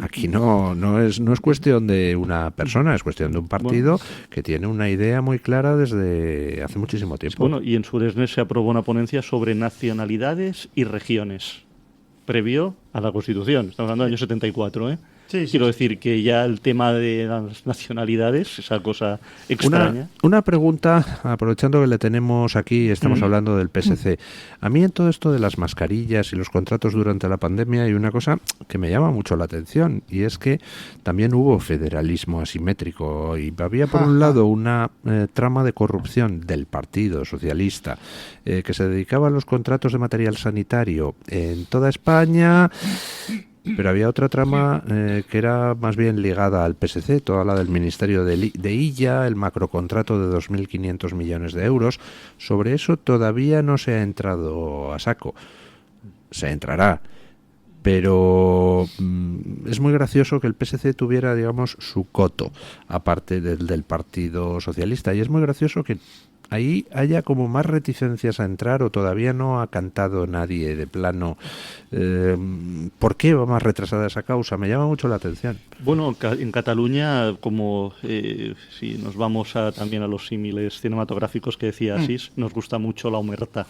aquí no es cuestión de una persona, es cuestión de un partido que tiene una idea muy clara desde hace muchísimo tiempo. Bueno, y en Suresnes se aprobó una ponencia sobre nacionalidades y regiones, previo a la Constitución. Estamos hablando del año 74, ¿eh? Quiero decir que ya el tema de las nacionalidades, esa cosa extraña. Una pregunta, aprovechando que le tenemos aquí, estamos hablando del PSC. A mí en todo esto de las mascarillas y los contratos durante la pandemia hay una cosa que me llama mucho la atención, y es que también hubo federalismo asimétrico y había por un lado una trama de corrupción del Partido Socialista que se dedicaba a los contratos de material sanitario en toda España. Pero había otra trama que era más bien ligada al PSC, toda la del Ministerio de Illa, el macrocontrato de 2.500 millones de euros. Sobre eso todavía no se ha entrado a saco. Se entrará. Pero es muy gracioso que el PSC tuviera, digamos, su coto, aparte del Partido Socialista. Y es muy gracioso que ahí haya como más reticencias a entrar, o todavía no ha cantado nadie de plano. ¿Por qué va más retrasada esa causa? Me llama mucho la atención. Bueno, en Cataluña, como si nos vamos también a los símiles cinematográficos que decía Asís, nos gusta mucho la omertà.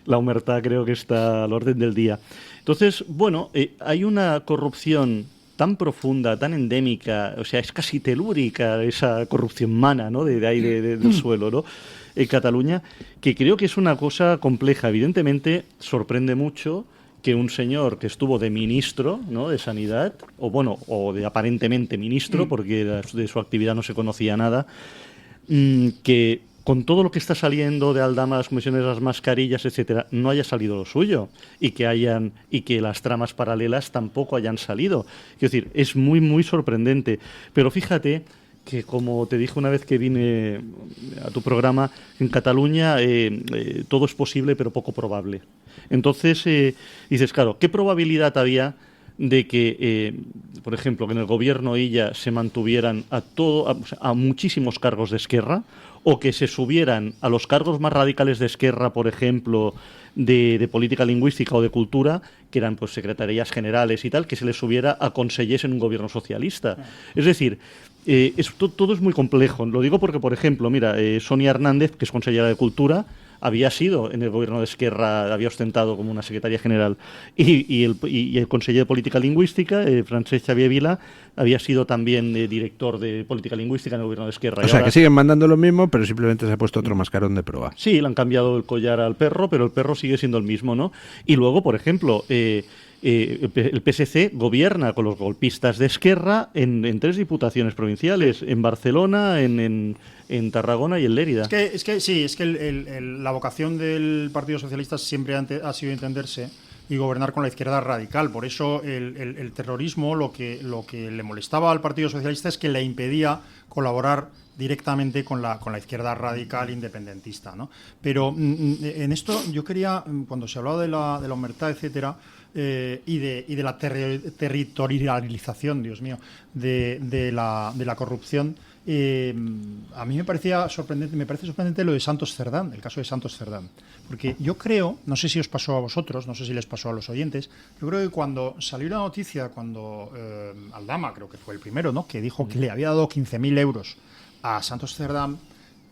La omertà creo que está al orden del día. Entonces, bueno, hay una corrupción tan profunda, tan endémica, o sea, es casi telúrica esa corrupción mana, ¿no? de ahí del suelo, ¿no? En Cataluña, que creo que es una cosa compleja. Evidentemente, sorprende mucho que un señor que estuvo de ministro, ¿no?, de Sanidad, o de aparentemente ministro, porque de su actividad no se conocía nada, que con todo lo que está saliendo de Aldama, las comisiones de las mascarillas, etcétera, no haya salido lo suyo, y que las tramas paralelas tampoco hayan salido. Quiero decir, es muy, muy sorprendente. Pero fíjate que, como te dije una vez que vine a tu programa, en Cataluña todo es posible pero poco probable. Entonces dices, claro, ¿qué probabilidad había de que, por ejemplo, que en el gobierno Illa se mantuvieran a muchísimos cargos de Esquerra, o que se subieran a los cargos más radicales de Esquerra, por ejemplo, de política lingüística o de cultura, que eran pues secretarías generales y tal, que se les subiera a consellers en un gobierno socialista? Es decir, todo es muy complejo. Lo digo porque, por ejemplo, mira, Sonia Hernández, que es consellera de Cultura, había sido en el gobierno de Esquerra, había ostentado como una secretaria general, y el conseller de Política Lingüística, Francesc Xavier Vila, había sido también director de Política Lingüística en el gobierno de Esquerra. O sea, que siguen mandando lo mismo, pero simplemente se ha puesto otro mascarón de proa. Sí, le han cambiado el collar al perro, pero el perro sigue siendo el mismo, ¿no? Y luego, por ejemplo, el PSC gobierna con los golpistas de Esquerra en 3 diputaciones provinciales, en Barcelona, en Tarragona y en Lérida. Es que la vocación del Partido Socialista siempre ha sido entenderse y gobernar con la izquierda radical. Por eso el terrorismo, lo que le molestaba al Partido Socialista es que le impedía colaborar directamente con la izquierda radical independentista, ¿no? Pero en esto yo quería, cuando se hablaba de la omertà, etcétera, y de la territorialización, Dios mío, de la corrupción, a mí me parece sorprendente lo de Santos Cerdán, el caso de Santos Cerdán, porque yo creo, no sé si os pasó a vosotros, no sé si les pasó a los oyentes, yo creo que cuando salió la noticia, cuando Aldama, creo que fue el primero, ¿no?, que dijo que le había dado 15.000 euros a Santos Cerdán,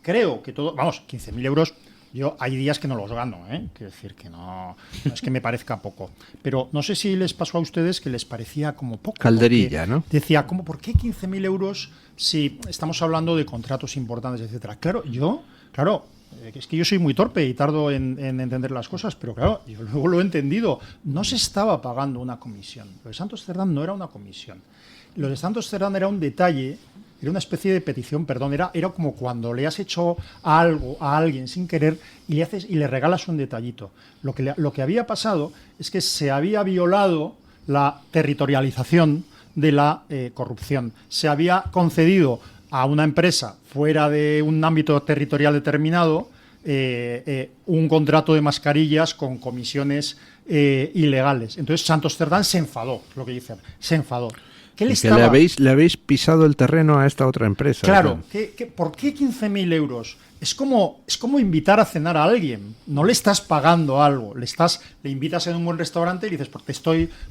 creo que 15.000 euros, yo hay días que no los gano, quiero decir que no es que me parezca poco, pero no sé si les pasó a ustedes que les parecía como poco. Calderilla, ¿no? Decía, ¿por qué 15.000 euros si estamos hablando de contratos importantes, etcétera? Claro, es que yo soy muy torpe y tardo en entender las cosas, pero claro, yo luego lo he entendido. No se estaba pagando una comisión. Lo de Santos Cerdán no era una comisión. Lo de Santos Cerdán era un detalle, era una especie de petición, perdón, era como cuando le has hecho algo a alguien sin querer y le regalas un detallito. Lo que había pasado es que se había violado la territorialización de la corrupción. Se había concedido a una empresa fuera de un ámbito territorial determinado un contrato de mascarillas con comisiones ilegales. Entonces Santos Cerdán se enfadó, lo que dicen, se enfadó. Le habéis pisado el terreno a esta otra empresa. Claro, ¿por qué 15.000 euros? Es como invitar a cenar a alguien. No le estás pagando algo. Le invitas en un buen restaurante y dices,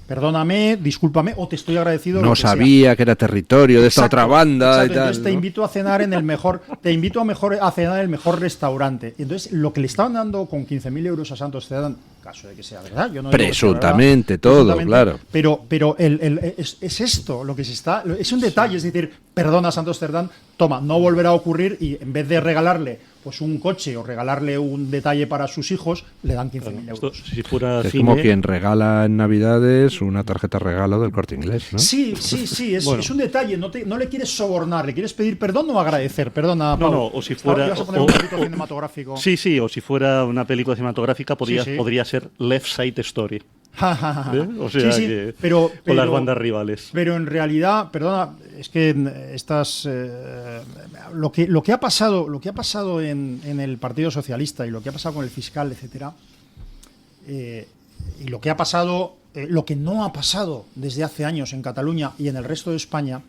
perdóname, discúlpame, o te estoy agradecido. No sabía que era territorio de esta otra banda. Exacto, y tal, entonces te invito a cenar a cenar en el mejor restaurante. Entonces, lo que le estaban dando con 15.000 euros a Santos Cerdán, caso de que sea verdad, yo no presuntamente digo que sea verdad, todo, claro. Pero es esto lo que se está. Es un detalle, es decir, perdona Santos Cerdán, toma, no volverá a ocurrir, y en vez de regalarle pues un coche o regalarle un detalle para sus hijos, le dan 15.000 euros. Si fuera es como quien regala en Navidades una tarjeta regalo del Corte Inglés, ¿no? Sí, es un detalle, no le quieres sobornar, le quieres pedir perdón o agradecer, perdona, Pablo. No, o si fuera... ¿Vas a poner un poquito cinematográfico? Sí, o si fuera una película cinematográfica podría ser Left Side Story. O sea, pero con las bandas rivales. Pero en realidad, perdona, es que lo que ha pasado en el Partido Socialista y lo que ha pasado con el fiscal, etcétera, y lo que ha pasado, lo que no ha pasado desde hace años en Cataluña y en el resto de España,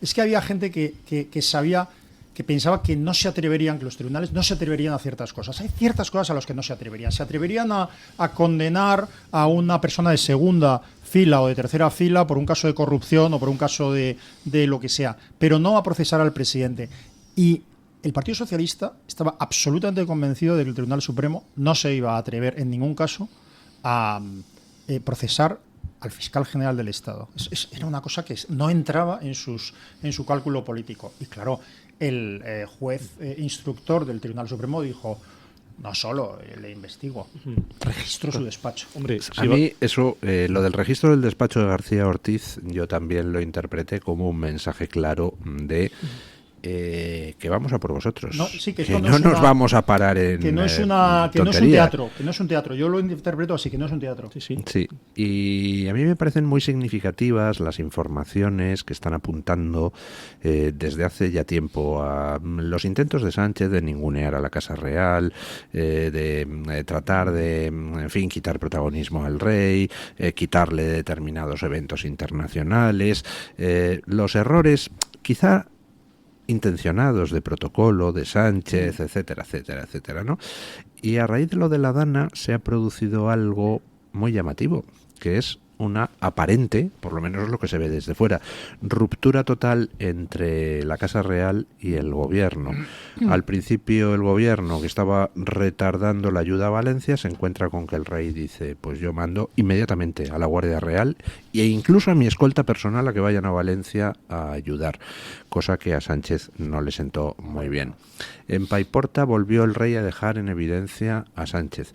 es que había gente que sabía, que pensaba que no se atreverían, que los tribunales no se atreverían a ciertas cosas. Hay ciertas cosas a las que no se atreverían. Se atreverían a condenar a una persona de segunda fila o de tercera fila por un caso de corrupción o por un caso de lo que sea, pero no a procesar al presidente. Y el Partido Socialista estaba absolutamente convencido de que el Tribunal Supremo no se iba a atrever en ningún caso a procesar al fiscal general del Estado. Era una cosa que no entraba en su cálculo político. Y claro, el juez instructor del Tribunal Supremo dijo, no solo le investigo, registro su despacho. Hombre, a mí eso, lo del registro del despacho de García Ortiz, yo también lo interpreté como un mensaje claro de que vamos a por vosotros. No, sí, que que esto no es nos una- vamos a parar en Que no es que no es un tonterías. teatro, que no es un teatro. Yo lo interpreto así, que no es un teatro. Sí, sí. Sí, y a mí me parecen muy significativas las informaciones que están apuntando desde hace ya tiempo a los intentos de Sánchez de ningunear a la Casa Real, de tratar de, en fin, quitar protagonismo al rey, quitarle determinados eventos internacionales, los errores quizá intencionados de protocolo, de Sánchez, etcétera, etcétera, etcétera, ¿no? Y a raíz de lo de la Dana se ha producido algo muy llamativo, que es una aparente, por lo menos es lo que se ve desde fuera, ruptura total entre la Casa Real y el gobierno. Al principio el gobierno, que estaba retardando la ayuda a Valencia, se encuentra con que el rey dice, pues yo mando inmediatamente a la Guardia Real e incluso a mi escolta personal a que vayan a Valencia a ayudar, cosa que a Sánchez no le sentó muy bien. En Paiporta volvió el rey a dejar en evidencia a Sánchez.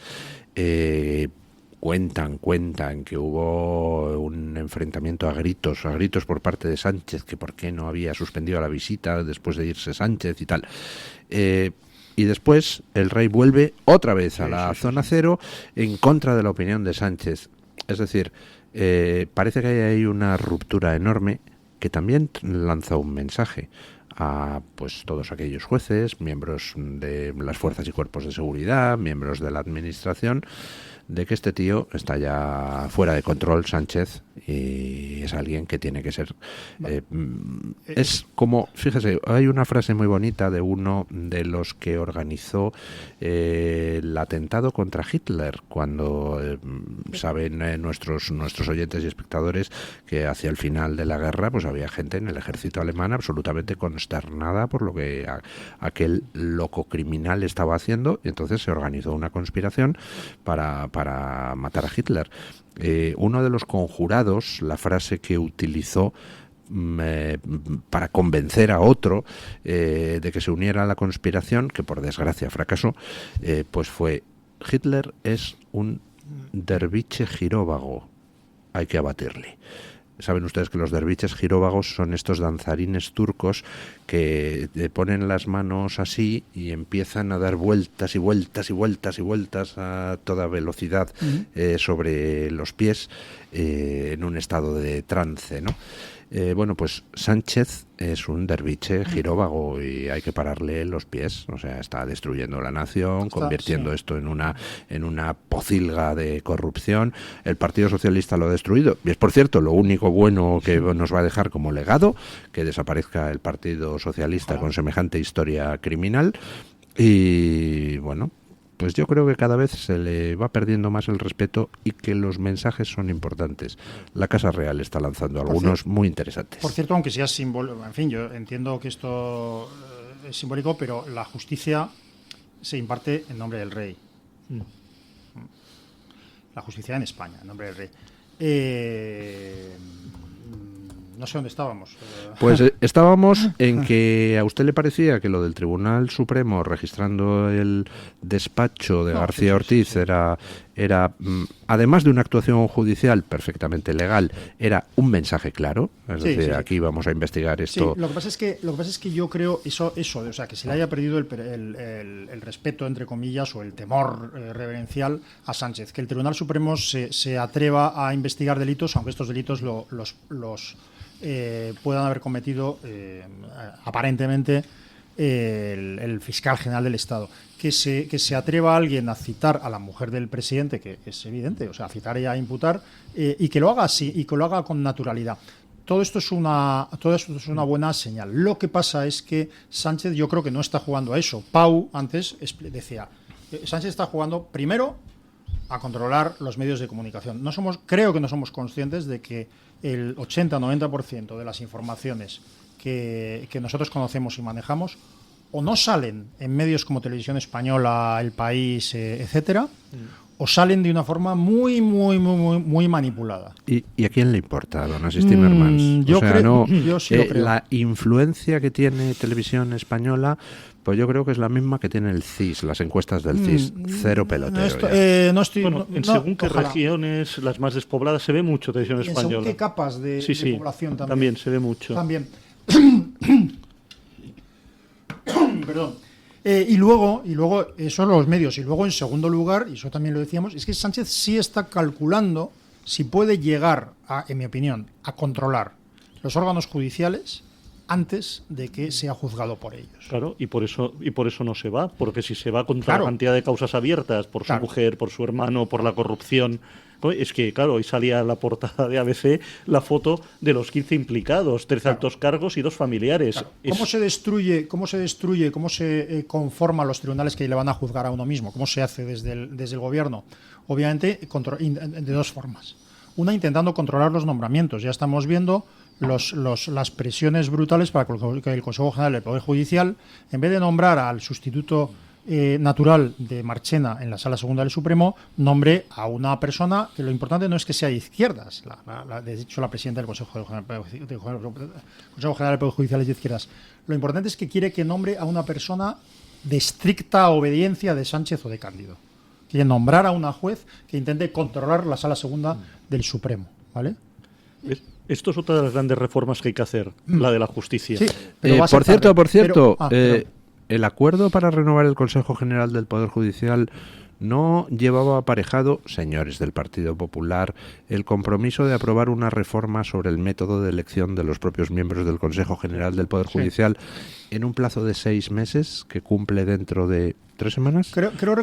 Cuentan que hubo un enfrentamiento a gritos por parte de Sánchez, que por qué no había suspendido la visita después de irse Sánchez y tal. Y después el rey vuelve otra vez a la zona cero en contra de la opinión de Sánchez. Es decir, parece que hay ahí una ruptura enorme que también lanza un mensaje a pues todos aquellos jueces, miembros de las fuerzas y cuerpos de seguridad, miembros de la administración, de que este tío está ya fuera de control, Sánchez, y es alguien que tiene que ser... es como, fíjese, hay una frase muy bonita de uno de los que organizó el atentado contra Hitler, cuando saben nuestros oyentes y espectadores que hacia el final de la guerra pues había gente en el ejército alemán absolutamente consternada por lo que aquel loco criminal estaba haciendo, y entonces se organizó una conspiración para matar a Hitler. Uno de los conjurados, la frase que utilizó para convencer a otro de que se uniera a la conspiración, que por desgracia fracasó, pues fue: Hitler es un derviche giróvago, hay que abatirle. Saben ustedes que los derviches giróvagos son estos danzarines turcos que ponen las manos así y empiezan a dar vueltas y vueltas y vueltas y vueltas a toda velocidad sobre los pies en un estado de trance, ¿no? Bueno, pues Sánchez es un derviche giróvago y hay que pararle los pies. O sea, está destruyendo la nación, convirtiendo esto en una pocilga de corrupción. El Partido Socialista lo ha destruido. Y es, por cierto, lo único bueno que nos va a dejar como legado, que desaparezca el Partido Socialista con semejante historia criminal. Y bueno, pues yo creo que cada vez se le va perdiendo más el respeto y que los mensajes son importantes. La Casa Real está lanzando algunos muy interesantes. Por cierto, aunque sea simbólico, en fin, yo entiendo que esto es simbólico, pero la justicia se imparte en nombre del rey. La justicia en España, en nombre del rey. No sé dónde estábamos. Pues estábamos en que a usted le parecía que lo del Tribunal Supremo registrando el despacho de García Ortiz era además de una actuación judicial perfectamente legal, era un mensaje claro. Es decir, aquí vamos a investigar esto. Sí, lo que pasa es que yo creo eso, o sea, que se le haya perdido el respeto, entre comillas, o el temor reverencial a Sánchez. Que el Tribunal Supremo se atreva a investigar delitos, aunque estos delitos los puedan haber cometido aparentemente el fiscal general del Estado. Que se atreva alguien a citar a la mujer del presidente, que es evidente, o sea, a citar y a imputar, y que lo haga así, y que lo haga con naturalidad. Todo esto es una buena señal. Lo que pasa es que Sánchez, yo creo que no está jugando a eso. Pau antes decía, Sánchez está jugando primero a controlar los medios de comunicación. Creo que no somos conscientes de que el 80-90% de las informaciones que nosotros conocemos y manejamos o no salen en medios como Televisión Española, El País, etcétera, o salen de una forma muy, muy, muy, muy, muy manipulada. ¿Y a quién le importa, don Asís Timmermans? Yo sí lo creo. La influencia que tiene Televisión Española, pues yo creo que es la misma que tiene el CIS, las encuestas del CIS. Cero pelotero. Según qué regiones, las más despobladas, se ve mucho Televisión Española. Según qué capas de población también. También se ve mucho. También. Perdón. Y luego, eso los medios. Y luego, en segundo lugar, y eso también lo decíamos, es que Sánchez sí está calculando si puede llegar, en mi opinión, a controlar los órganos judiciales antes de que sea juzgado por ellos. Claro, y por eso no se va, porque si se va contra la cantidad de causas abiertas, por su mujer, por su hermano, por la corrupción. Es que, claro, hoy salía en la portada de ABC la foto de los 15 implicados, 13 altos cargos y 2 familiares. Claro. ¿Cómo se destruye, cómo se conforman los tribunales que le van a juzgar a uno mismo? ¿Cómo se hace desde el gobierno? Obviamente, de dos formas. Una, intentando controlar los nombramientos. Ya estamos viendo las presiones brutales para que el Consejo General del Poder Judicial, en vez de nombrar al sustituto natural de Marchena en la Sala Segunda del Supremo, nombre a una persona que lo importante no es que sea de izquierdas. De hecho, la presidenta del Consejo General del Poder Judicial es de izquierdas. Lo importante es que quiere que nombre a una persona de estricta obediencia de Sánchez o de Cándido. Quiere nombrar a una juez que intente controlar la Sala Segunda del Supremo, ¿vale? Esto es otra de las grandes reformas que hay que hacer, la de la justicia. Sí, por cierto, el acuerdo para renovar el Consejo General del Poder Judicial no llevaba aparejado, señores del Partido Popular, el compromiso de aprobar una reforma sobre el método de elección de los propios miembros del Consejo General del Poder Judicial en un plazo de 6 meses que cumple dentro de 3 semanas.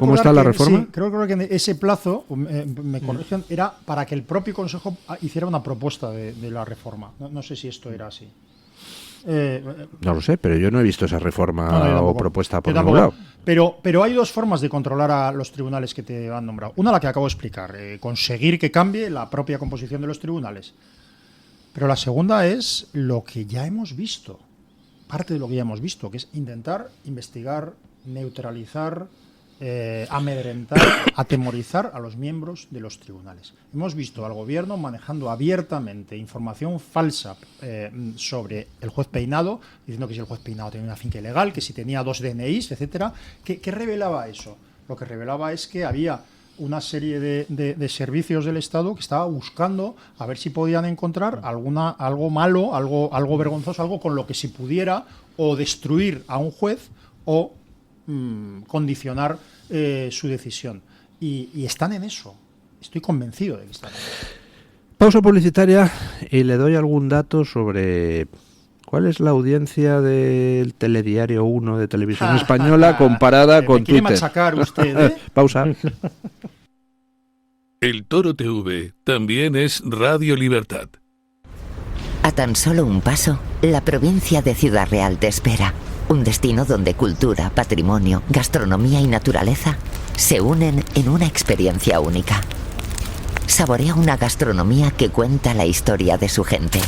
¿Cómo está la reforma? Sí, creo que ese plazo, me corrigen, era para que el propio Consejo hiciera una propuesta de la reforma. No sé si esto era así. No lo sé, pero yo no he visto esa reforma o propuesta por ningún lado. Pero hay dos formas de controlar a los tribunales que te han nombrado. Una, la que acabo de explicar, conseguir que cambie la propia composición de los tribunales. Pero la segunda es lo que ya hemos visto, parte de lo que ya hemos visto, que es intentar investigar, neutralizar, amedrentar, atemorizar a los miembros de los tribunales. Hemos visto al gobierno manejando abiertamente información falsa sobre el juez Peinado, diciendo que si el juez Peinado tenía una finca ilegal, que si tenía 2 DNIs, etcétera. ¿Qué revelaba eso? Lo que revelaba es que había una serie de servicios del Estado que estaba buscando a ver si podían encontrar algo malo, algo vergonzoso, algo con lo que se pudiera o destruir a un juez o condicionar su decisión. Y están en eso. Estoy convencido de que están en eso. Pausa publicitaria y le doy algún dato sobre cuál es la audiencia del Telediario 1 de Televisión Española comparada con Twitter. ¿Me quiere machacar usted? Pausa. El Toro TV también es Radio Libertad. A tan solo un paso, la provincia de Ciudad Real te espera. Un destino donde cultura, patrimonio, gastronomía y naturaleza se unen en una experiencia única. Saborea una gastronomía que cuenta la historia de su gente.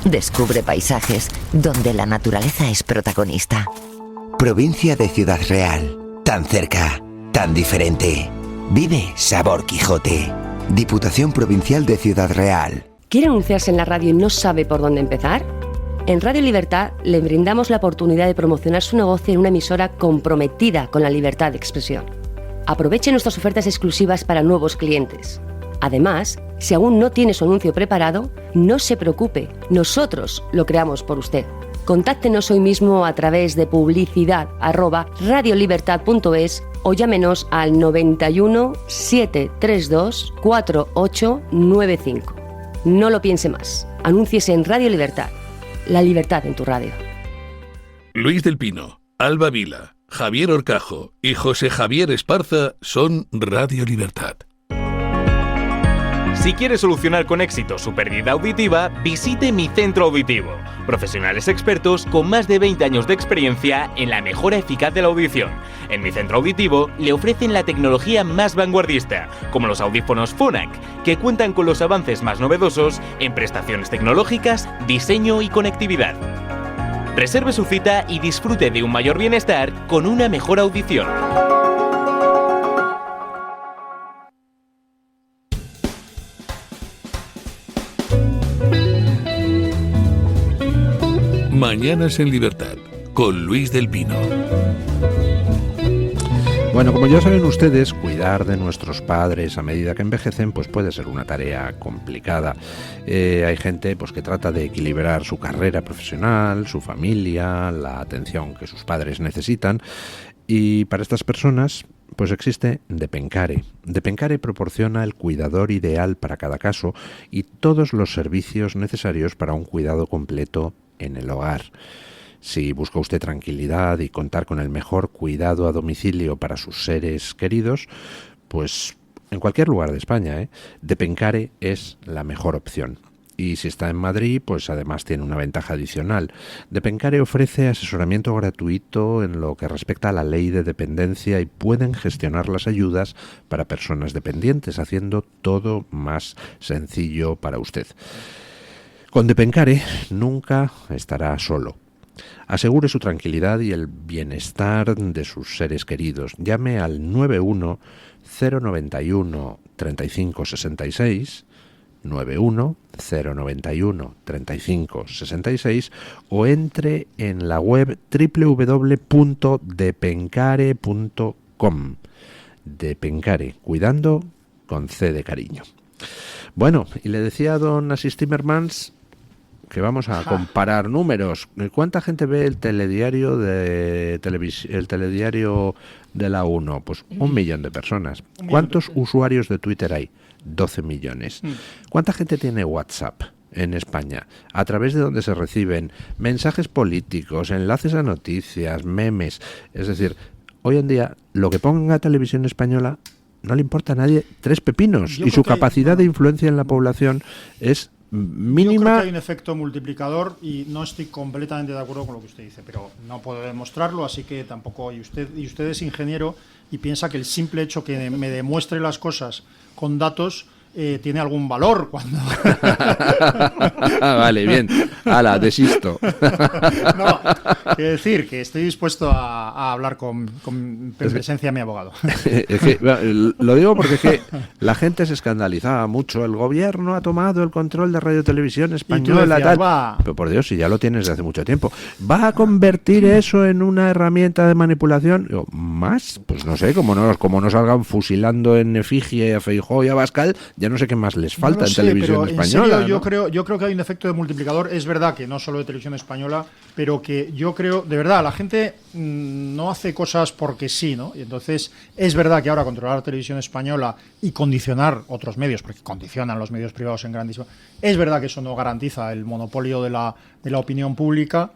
Descubre paisajes donde la naturaleza es protagonista. Provincia de Ciudad Real, tan cerca, tan diferente. Vive Sabor Quijote. Diputación Provincial de Ciudad Real. ¿Quiere anunciarse en la radio y no sabe por dónde empezar? En Radio Libertad le brindamos la oportunidad de promocionar su negocio en una emisora comprometida con la libertad de expresión. Aproveche nuestras ofertas exclusivas para nuevos clientes. Además, si aún no tiene su anuncio preparado, no se preocupe, nosotros lo creamos por usted. Contáctenos hoy mismo a través de publicidad@radiolibertad.es o llámenos al 91 732 4895. No lo piense más. Anúnciese en Radio Libertad. La libertad en tu radio. Luis del Pino, Alba Vila, Javier Horcajo y José Javier Esparza son Radio Libertad. Si quiere solucionar con éxito su pérdida auditiva, visite Mi Centro Auditivo. Profesionales expertos con más de 20 años de experiencia en la mejora eficaz de la audición. En Mi Centro Auditivo le ofrecen la tecnología más vanguardista, como los audífonos Phonak, que cuentan con los avances más novedosos en prestaciones tecnológicas, diseño y conectividad. Reserve su cita y disfrute de un mayor bienestar con una mejor audición. Mañanas en Libertad, con Luis del Pino. Bueno, como ya saben ustedes, cuidar de nuestros padres a medida que envejecen pues puede ser una tarea complicada. Hay gente pues que trata de equilibrar su carrera profesional, su familia, la atención que sus padres necesitan, y para estas personas pues existe Depencare. Depencare proporciona el cuidador ideal para cada caso y todos los servicios necesarios para un cuidado completo en el hogar. Si busca usted tranquilidad y contar con el mejor cuidado a domicilio para sus seres queridos, pues en cualquier lugar de España, Depencare es la mejor opción. Y si está en Madrid, pues además tiene una ventaja adicional. Depencare ofrece asesoramiento gratuito en lo que respecta a la ley de dependencia y pueden gestionar las ayudas para personas dependientes, haciendo todo más sencillo para usted. Con Depencare nunca estará solo. Asegure su tranquilidad y el bienestar de sus seres queridos. Llame al 91 091 35 66, 91 091 35 66, o entre en la web www.depencare.com. Depencare, cuidando con C de cariño. Bueno, y le decía a don Asís Timmermans que vamos a comparar números. ¿Cuánta gente ve el telediario de el telediario de la 1? Pues 1 millón de personas. ¿Cuántos usuarios de Twitter hay? 12 millones. ¿Cuánta gente tiene WhatsApp en España? A través de donde se reciben mensajes políticos, enlaces a noticias, memes. Es decir, hoy en día lo que ponga Televisión Española no le importa a nadie 3 pepinos. Y su capacidad de influencia en la población es mínima. Yo creo que hay un efecto multiplicador y no estoy completamente de acuerdo con lo que usted dice, pero no puedo demostrarlo, así que tampoco. Y usted es ingeniero y piensa que el simple hecho que me demuestre las cosas con datos tiene algún valor cuando... Vale, bien. Hala, desisto. No, quiero decir que estoy dispuesto a hablar con presencia de mi abogado. Es que, lo digo porque es que la gente se escandalizaba mucho. El gobierno ha tomado el control de Radio Televisión Española. Decías, tal. Pero por Dios, si ya lo tienes desde hace mucho tiempo. ¿Va a convertir eso en una herramienta de manipulación? Digo, ¿más? Pues no sé, como no salgan fusilando en efigie a Feijóo y a Abascal, ya no sé qué más les falta en Televisión Española. En serio, ¿no? yo creo que hay un efecto de multiplicador. Es verdad que no solo de Televisión Española, pero que yo creo, de verdad, la gente no hace cosas porque sí, ¿no? Y entonces es verdad que ahora controlar Televisión Española y condicionar otros medios, porque condicionan los medios privados en grandísimo, es verdad que eso no garantiza el monopolio de la opinión pública.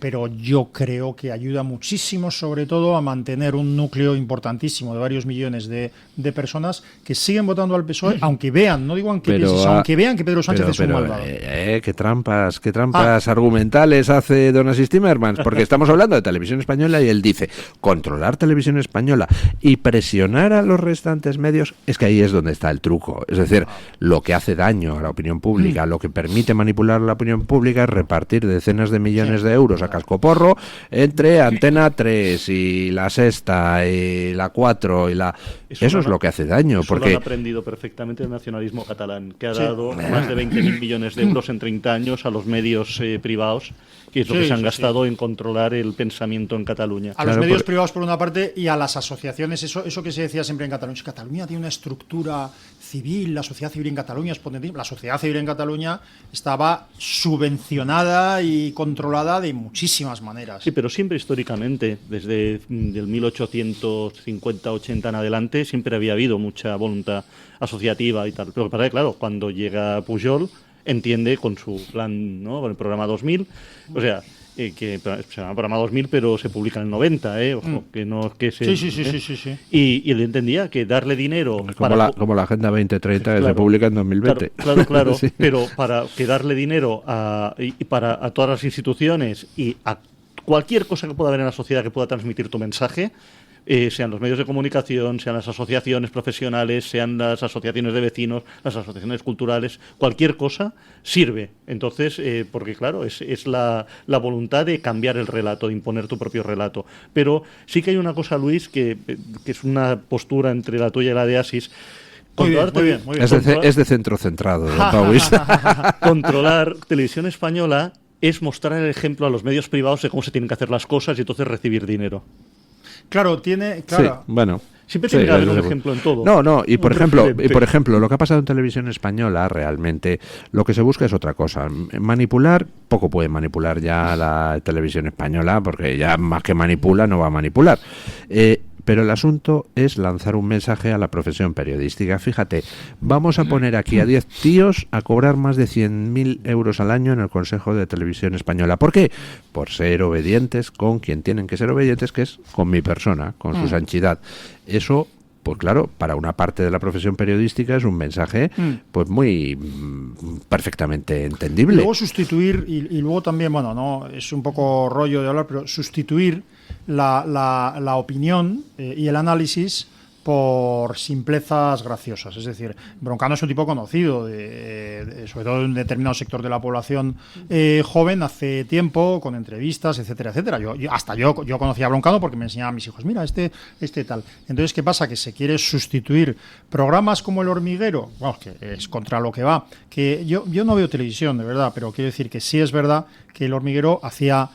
Pero yo creo que ayuda muchísimo, sobre todo, a mantener un núcleo importantísimo de varios millones de personas que siguen votando al PSOE, aunque vean, no digo aunque pienses, aunque vean que Pedro Sánchez es un malvado. Qué trampas argumentales hace don Asís Timmermans, porque estamos hablando de Televisión Española y él dice, controlar Televisión Española y presionar a los restantes medios, es que ahí es donde está el truco. Es decir, lo que hace daño a la opinión pública, lo que permite manipular la opinión pública es repartir decenas de millones de euros a cascoporro entre Antena 3 y La Sexta y La 4 y la... Eso es lo que hace daño. Eso porque lo han aprendido perfectamente el nacionalismo catalán, que ha dado más de 20.000 millones de euros en 30 años a los medios privados, que es lo que se han gastado en controlar el pensamiento en Cataluña. A los medios privados por una parte y a las asociaciones, eso que se decía siempre en Cataluña. Cataluña tiene una estructura civil, la sociedad civil en Cataluña es potentísima. La sociedad civil en Cataluña estaba subvencionada y controlada de muchísimas maneras. Sí, pero siempre históricamente, desde el 1850-80 en adelante, siempre había habido mucha voluntad asociativa y tal. Pero claro, cuando llega Pujol, entiende con su plan, ¿no?, con el programa 2000, o sea, que se llama programa 2000, pero se publica en el 90, ojo, que no es que se... Sí. Y él entendía que darle dinero... Como la Agenda 2030 que se publica en 2020. Claro, Sí. Pero para que darle dinero a todas las instituciones y a cualquier cosa que pueda haber en la sociedad que pueda transmitir tu mensaje, sean los medios de comunicación, sean las asociaciones profesionales, sean las asociaciones de vecinos, las asociaciones culturales, cualquier cosa sirve. Entonces, porque claro, es la voluntad de cambiar el relato, de imponer tu propio relato. Pero sí que hay una cosa, Luis, que es una postura entre la tuya y la de Asís. Muy bien. Es de centro centrado, don Pauis. Controlar Televisión Española es mostrar el ejemplo a los medios privados de cómo se tienen que hacer las cosas y entonces recibir dinero. Claro, tiene... Claro. Sí, bueno. Siempre tiene que haber un ejemplo en todo. No, y por ejemplo, lo que ha pasado en televisión española, realmente, lo que se busca es otra cosa. Manipular, poco puede manipular ya la televisión española, porque ya más que manipula, no va a manipular. Pero el asunto es lanzar un mensaje a la profesión periodística. Fíjate, vamos a poner aquí a 10 tíos a cobrar más de 100.000 euros al año en el Consejo de Televisión Española. ¿Por qué? Por ser obedientes con quien tienen que ser obedientes, que es con mi persona, con su sanchidad. Eso, pues claro, para una parte de la profesión periodística es un mensaje pues muy perfectamente entendible. Y luego sustituir, y luego también, bueno, no es un poco rollo de hablar, pero sustituir la opinión y el análisis por simplezas graciosas. Es decir, Broncano es un tipo conocido, sobre todo en un determinado sector de la población joven, hace tiempo, con entrevistas, etcétera, etcétera. Yo conocía a Broncano porque me enseñaba a mis hijos, mira, este tal. Entonces, ¿qué pasa? Que se quiere sustituir programas como El Hormiguero, bueno, que es contra lo que va, que yo no veo televisión, de verdad, pero quiero decir que sí es verdad que El Hormiguero hacía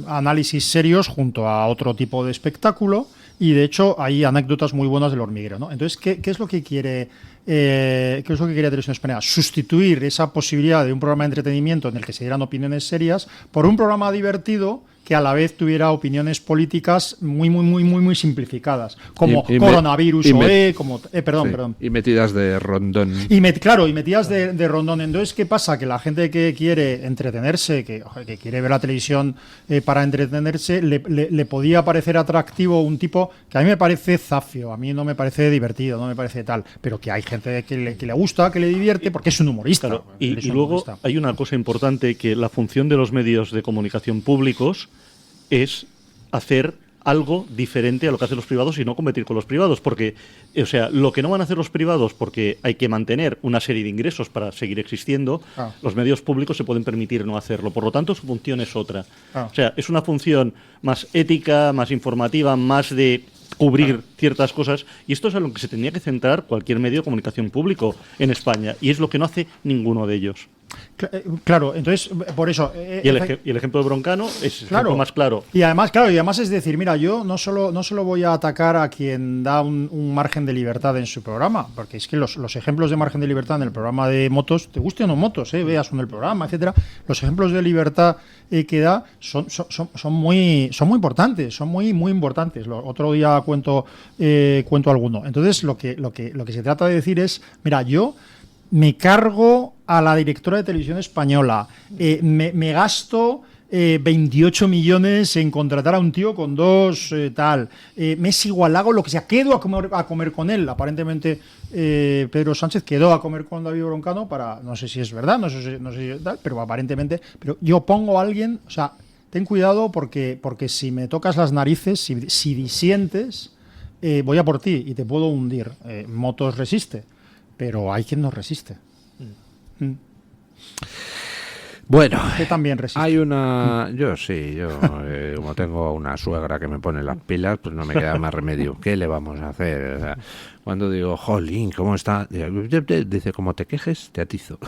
análisis serios junto a otro tipo de espectáculo, y de hecho hay anécdotas muy buenas del Hormiguero, ¿no? Entonces, ¿qué es lo que quiere Televisión Española? Sustituir esa posibilidad de un programa de entretenimiento en el que se dieran opiniones serias por un programa divertido que a la vez tuviera opiniones políticas muy simplificadas, como coronavirus perdón. Y metidas de rondón. Y metidas de rondón. Entonces, ¿qué pasa? Que la gente que quiere entretenerse, que quiere ver la televisión para entretenerse, le podía parecer atractivo un tipo que a mí me parece zafio, a mí no me parece divertido, no me parece tal, pero que hay gente que le gusta, que le divierte, porque es un humorista. Claro, y luego hay una cosa importante, que la función de los medios de comunicación públicos es hacer algo diferente a lo que hacen los privados y no competir con los privados, porque, o sea, lo que no van a hacer los privados, porque hay que mantener una serie de ingresos para seguir existiendo, los medios públicos se pueden permitir no hacerlo. Por lo tanto, su función es otra. O sea, es una función más ética, más informativa, más de cubrir ciertas cosas, y esto es a lo que se tendría que centrar cualquier medio de comunicación público en España, y es lo que no hace ninguno de ellos. Claro, entonces, por eso... y el ejemplo de Broncano es el ejemplo más claro. Y además es decir, mira, yo no solo voy a atacar a quien da un margen de libertad en su programa, porque es que los ejemplos de margen de libertad en el programa de motos, te guste o no motos, veas en el programa, etcétera, los ejemplos de libertad que da son muy importantes, son muy importantes. Otro día cuento alguno. Entonces, lo que se trata de decir es, mira, yo me cargo a la directora de Televisión Española, me gasto 28 millones en contratar a un tío con dos tal, me es igual, hago lo que sea, quedo a comer con él. Aparentemente Pedro Sánchez quedó a comer con David Broncano para, no sé si es verdad, no sé si tal, pero aparentemente, pero yo pongo a alguien, o sea, ten cuidado porque si me tocas las narices, si disientes, voy a por ti y te puedo hundir. Motos resiste, pero hay quien no resiste. Bueno, que también resiste. Hay una... Yo como tengo una suegra que me pone las pilas, pues no me queda más remedio. ¿Qué le vamos a hacer? O sea, cuando digo, jolín, ¿cómo está? Dice, como te quejes, te atizo.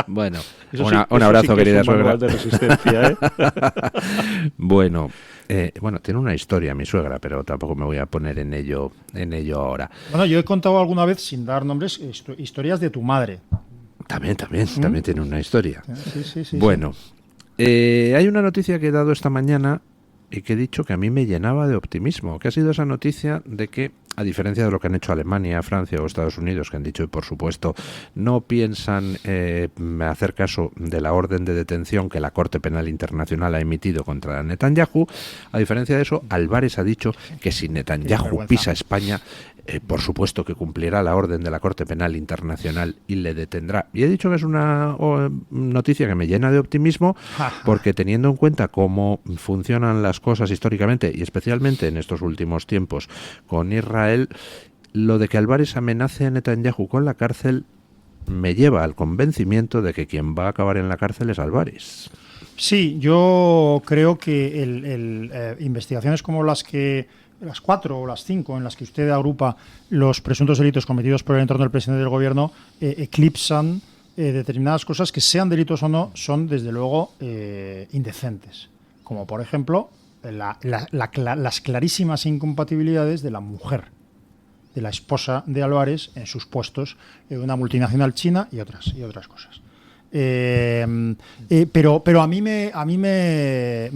Bueno, un abrazo, sí, querida suegra. De resistencia, ¿eh? Bueno, tiene una historia mi suegra, pero tampoco me voy a poner en ello ahora. Bueno, yo he contado alguna vez, sin dar nombres, historias de tu madre. También tiene una historia. Sí, bueno, hay una noticia que he dado esta mañana y que he dicho que a mí me llenaba de optimismo, que ha sido esa noticia de que, a diferencia de lo que han hecho Alemania, Francia o Estados Unidos, que han dicho, y por supuesto, no piensan hacer caso de la orden de detención que la Corte Penal Internacional ha emitido contra Netanyahu, a diferencia de eso, Álvarez ha dicho que si Netanyahu pisa España, por supuesto que cumplirá la orden de la Corte Penal Internacional y le detendrá. Y he dicho que es una noticia que me llena de optimismo, porque teniendo en cuenta cómo funcionan las cosas históricamente y especialmente en estos últimos tiempos con Israel, lo de que Álvarez amenace a Netanyahu con la cárcel me lleva al convencimiento de que quien va a acabar en la cárcel es Álvarez. Sí, yo creo que investigaciones como las 4 o las 5 en las que usted agrupa los presuntos delitos cometidos por el entorno del presidente del gobierno eclipsan determinadas cosas que, sean delitos o no, son desde luego indecentes. Como por ejemplo las clarísimas incompatibilidades de la mujer, de la esposa de Álvarez en sus puestos en una multinacional china y otras cosas. Pero a mí me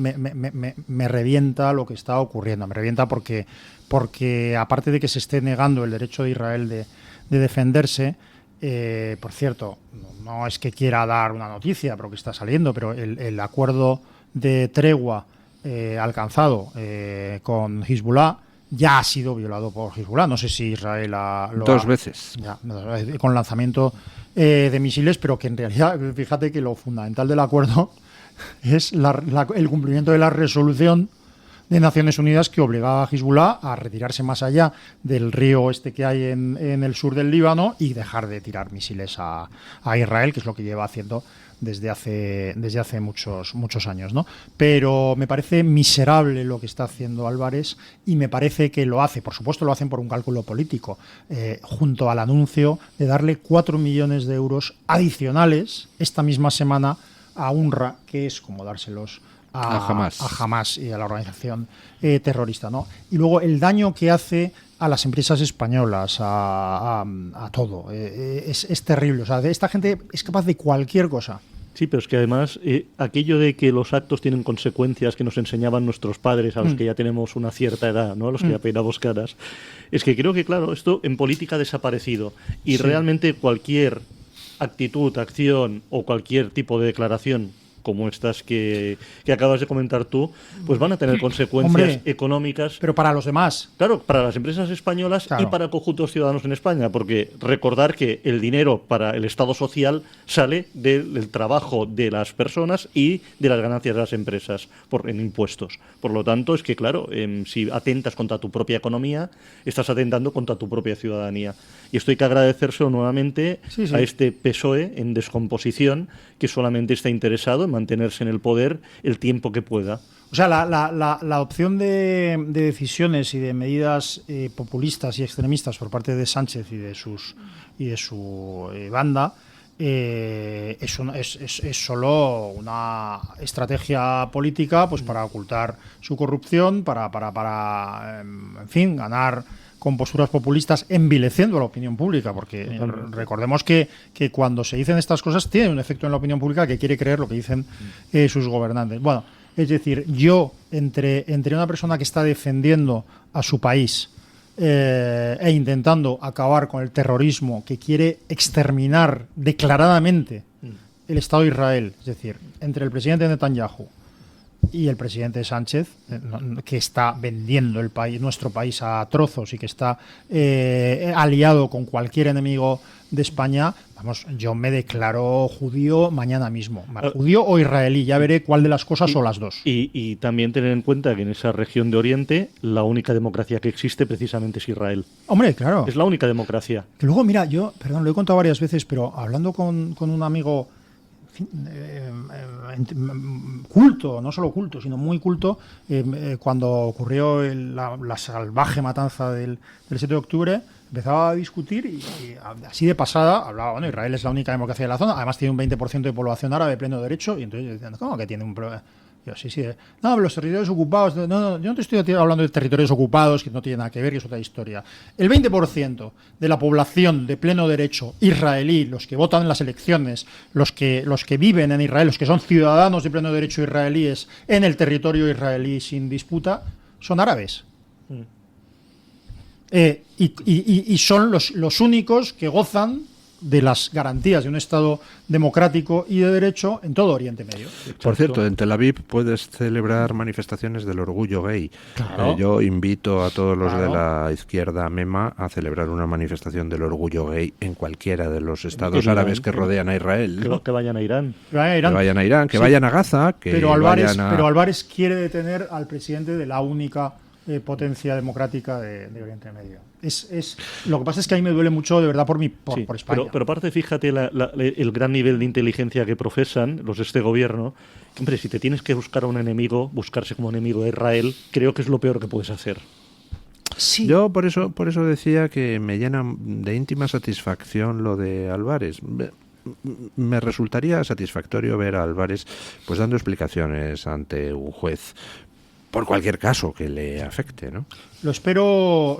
revienta lo que está ocurriendo. Me revienta porque aparte de que se esté negando el derecho de Israel de defenderse, por cierto, no es que quiera dar una noticia, pero que está saliendo, pero el acuerdo de tregua alcanzado con Hezbollah ya ha sido violado por Hezbollah. No sé si Israel dos veces. Con lanzamiento de misiles, pero que en realidad, fíjate que lo fundamental del acuerdo es el cumplimiento de la resolución de Naciones Unidas que obligaba a Hezbollah a retirarse más allá del río que hay en el sur del Líbano y dejar de tirar misiles a Israel, que es lo que lleva haciendo desde hace muchos años, ¿no? Pero me parece miserable lo que está haciendo Álvarez y me parece que lo hace, por supuesto lo hacen por un cálculo político, junto al anuncio de darle 4 millones de euros adicionales esta misma semana a UNRWA, que es como dárselos a Hamás y a la organización terrorista, ¿no? Y luego el daño que hace a las empresas españolas, a todo, es terrible. O sea, esta gente es capaz de cualquier cosa. Sí, pero es que además aquello de que los actos tienen consecuencias que nos enseñaban nuestros padres a los que ya tenemos una cierta edad, ¿no? A los que ya peinamos caras, es que creo que, claro, esto en política ha desaparecido y realmente cualquier actitud, acción o cualquier tipo de declaración como estas que acabas de comentar tú, pues van a tener consecuencias económicas. Pero para los demás. Claro, para las empresas españolas y para el conjunto de los ciudadanos en España, porque recordar que el dinero para el Estado social sale del trabajo de las personas y de las ganancias de las empresas en impuestos. Por lo tanto, es que, claro, si atentas contra tu propia economía, estás atentando contra tu propia ciudadanía. Y esto hay que agradecérselo nuevamente a este PSOE en descomposición, que solamente está interesado en mantenerse en el poder el tiempo que pueda. O sea, la opción de decisiones y de medidas populistas y extremistas por parte de Sánchez y de su banda es solo una estrategia política, pues para ocultar su corrupción, para en fin, ganar con posturas populistas, envileciendo a la opinión pública, porque recordemos que cuando se dicen estas cosas tiene un efecto en la opinión pública que quiere creer lo que dicen sus gobernantes. Bueno, es decir, yo entre una persona que está defendiendo a su país e intentando acabar con el terrorismo, que quiere exterminar declaradamente el Estado de Israel, es decir, entre el presidente Netanyahu y el presidente Sánchez, que está vendiendo nuestro país a trozos y que está aliado con cualquier enemigo de España, vamos, yo me declaro judío mañana mismo. Judío o israelí, ya veré cuál de las cosas o las dos. Y también tener en cuenta que en esa región de Oriente la única democracia que existe precisamente es Israel. Hombre, claro. Es la única democracia. Que luego, mira, lo he contado varias veces, pero hablando con un amigo culto, no solo culto, sino muy culto, cuando ocurrió la salvaje matanza del 7 de octubre, empezaba a discutir y así de pasada hablaba, bueno, Israel es la única democracia de la zona, además tiene un 20% de población árabe de pleno derecho, y entonces decían, ¿cómo que tiene un problema? Yo, sí, no, los territorios ocupados, no, yo no te estoy hablando de territorios ocupados, que no tiene nada que ver, que es otra historia. El 20% de la población de pleno derecho israelí, los que votan en las elecciones, los que viven en Israel, los que son ciudadanos de pleno derecho israelíes en el territorio israelí sin disputa, son árabes. Y son los únicos que gozan de las garantías de un Estado democrático y de derecho en todo Oriente Medio. Por cierto, en Tel Aviv puedes celebrar manifestaciones del orgullo gay. Claro. Yo invito a todos los de la izquierda MEMA a celebrar una manifestación del orgullo gay en cualquiera de los estados árabes que rodean a Israel. Que vayan a Irán. Que vayan a Irán, que vayan a Gaza. Pero Álvarez quiere detener al presidente de la única potencia democrática de Oriente Medio. Lo que pasa es que a mí me duele mucho, de verdad, por España. Pero aparte, fíjate el gran nivel de inteligencia que profesan los de este gobierno. Que, hombre, si te tienes que buscar a un enemigo, buscarse como enemigo de Israel, creo que es lo peor que puedes hacer. Sí. Yo por eso decía que me llena de íntima satisfacción lo de Álvarez. Me resultaría satisfactorio ver a Álvarez pues dando explicaciones ante un juez. por cualquier caso que le afecte, ¿no? Lo espero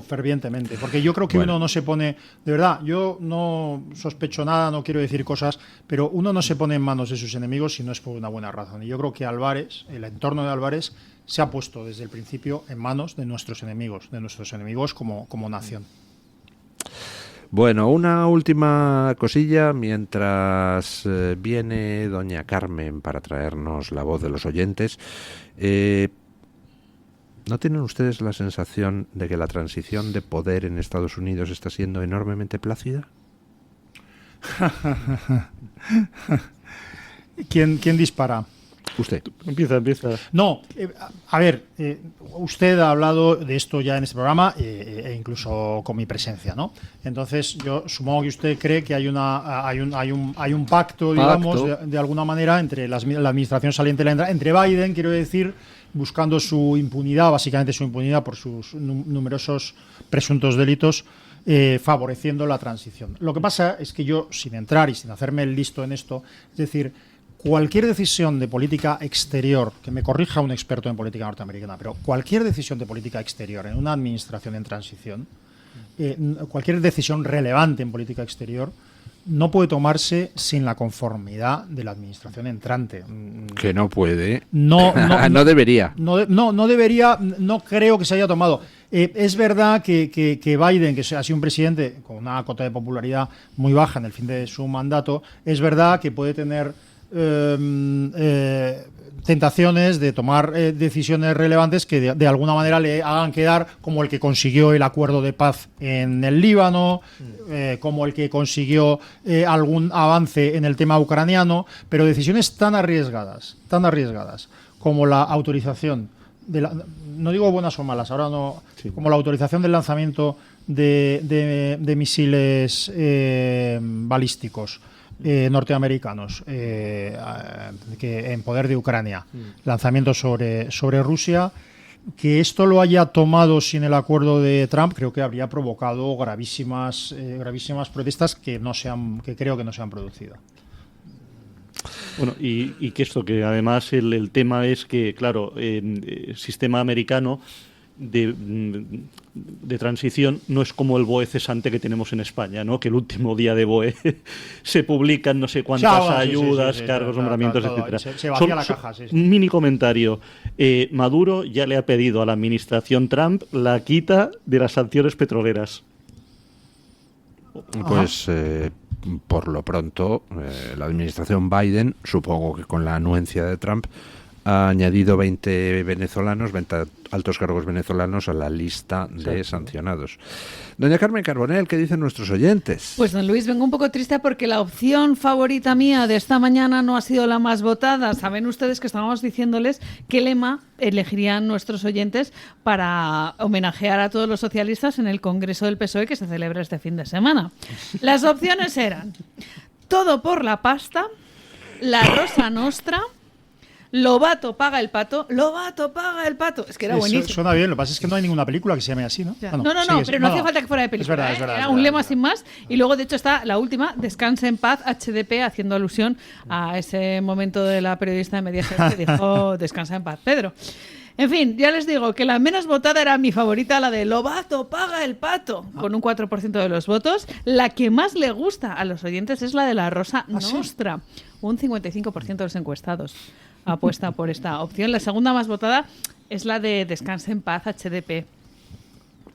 fervientemente, porque yo creo que uno no se pone, de verdad, yo no sospecho nada, no quiero decir cosas, pero uno no se pone en manos de sus enemigos si no es por una buena razón. Y yo creo que Álvarez, el entorno de Álvarez, se ha puesto desde el principio en manos de nuestros enemigos como nación. Bueno, una última cosilla mientras viene doña Carmen para traernos la voz de los oyentes. ¿No tienen ustedes la sensación de que la transición de poder en Estados Unidos está siendo enormemente plácida? ¿Quién dispara? Usted. Empieza. No, a ver, usted ha hablado de esto ya en este programa e incluso con mi presencia, ¿no? Entonces yo supongo que usted cree que hay un pacto, digamos, de alguna manera entre la administración saliente y entre Biden, quiero decir, buscando su impunidad, básicamente su impunidad por sus numerosos presuntos delitos, favoreciendo la transición. Lo que pasa es que yo, sin entrar y sin hacerme el listo en esto, es decir, cualquier decisión de política exterior, que me corrija un experto en política norteamericana, pero cualquier decisión de política exterior en una administración en transición, cualquier decisión relevante en política exterior, no puede tomarse sin la conformidad de la administración entrante. Que no puede. No debería. No debería, no creo que se haya tomado. Es verdad que Biden, que ha sido un presidente con una cota de popularidad muy baja en el fin de su mandato, es verdad que puede tener tentaciones de tomar decisiones relevantes que de alguna manera le hagan quedar como el que consiguió el acuerdo de paz en el Líbano, como el que consiguió algún avance en el tema ucraniano, pero decisiones tan arriesgadas como la autorización no digo buenas o malas, ahora no, como la autorización del lanzamiento de misiles balísticos norteamericanos que en poder de Ucrania, lanzamientos sobre Rusia, que esto lo haya tomado sin el acuerdo de Trump, creo que habría provocado gravísimas protestas que creo que no se han producido. Bueno, y que esto, que además el tema es que, claro, el sistema americano de transición no es como el BOE cesante que tenemos en España, ¿no? Que el último día de BOE se publican no sé cuántas ayudas, cargos, nombramientos, etcétera. Se vacía la caja, sí. Un mini comentario. Maduro ya le ha pedido a la administración Trump la quita de las sanciones petroleras. Pues por lo pronto la administración Biden, supongo que con la anuencia de Trump, ha añadido 20 altos cargos venezolanos a la lista de sancionados. Doña Carmen Carbonell, ¿qué dicen nuestros oyentes? Pues don Luis, vengo un poco triste porque la opción favorita mía de esta mañana no ha sido la más votada. Saben ustedes que estábamos diciéndoles qué lema elegirían nuestros oyentes para homenajear a todos los socialistas en el Congreso del PSOE que se celebra este fin de semana. Las opciones eran todo por la pasta, la Rosa Nostra, Lobato paga el pato. Lobato paga el pato. Es que era buenísimo. Suena bien, lo que pasa es que no hay ninguna película que se llame así, ¿no? No, pero no hacía falta que fuera de película. Es verdad, era un lema sin más. Y luego, de hecho, está la última, Descansa en paz, HDP, haciendo alusión a ese momento de la periodista de Mediaset que dijo Descansa en paz, Pedro. En fin, ya les digo que la menos votada era mi favorita, la de Lobato paga el pato, con un 4% de los votos. La que más le gusta a los oyentes es la de la Rosa Nostra, un 55% de los encuestados apuesta por esta opción. La segunda más votada es la de Descansa en paz, HDP,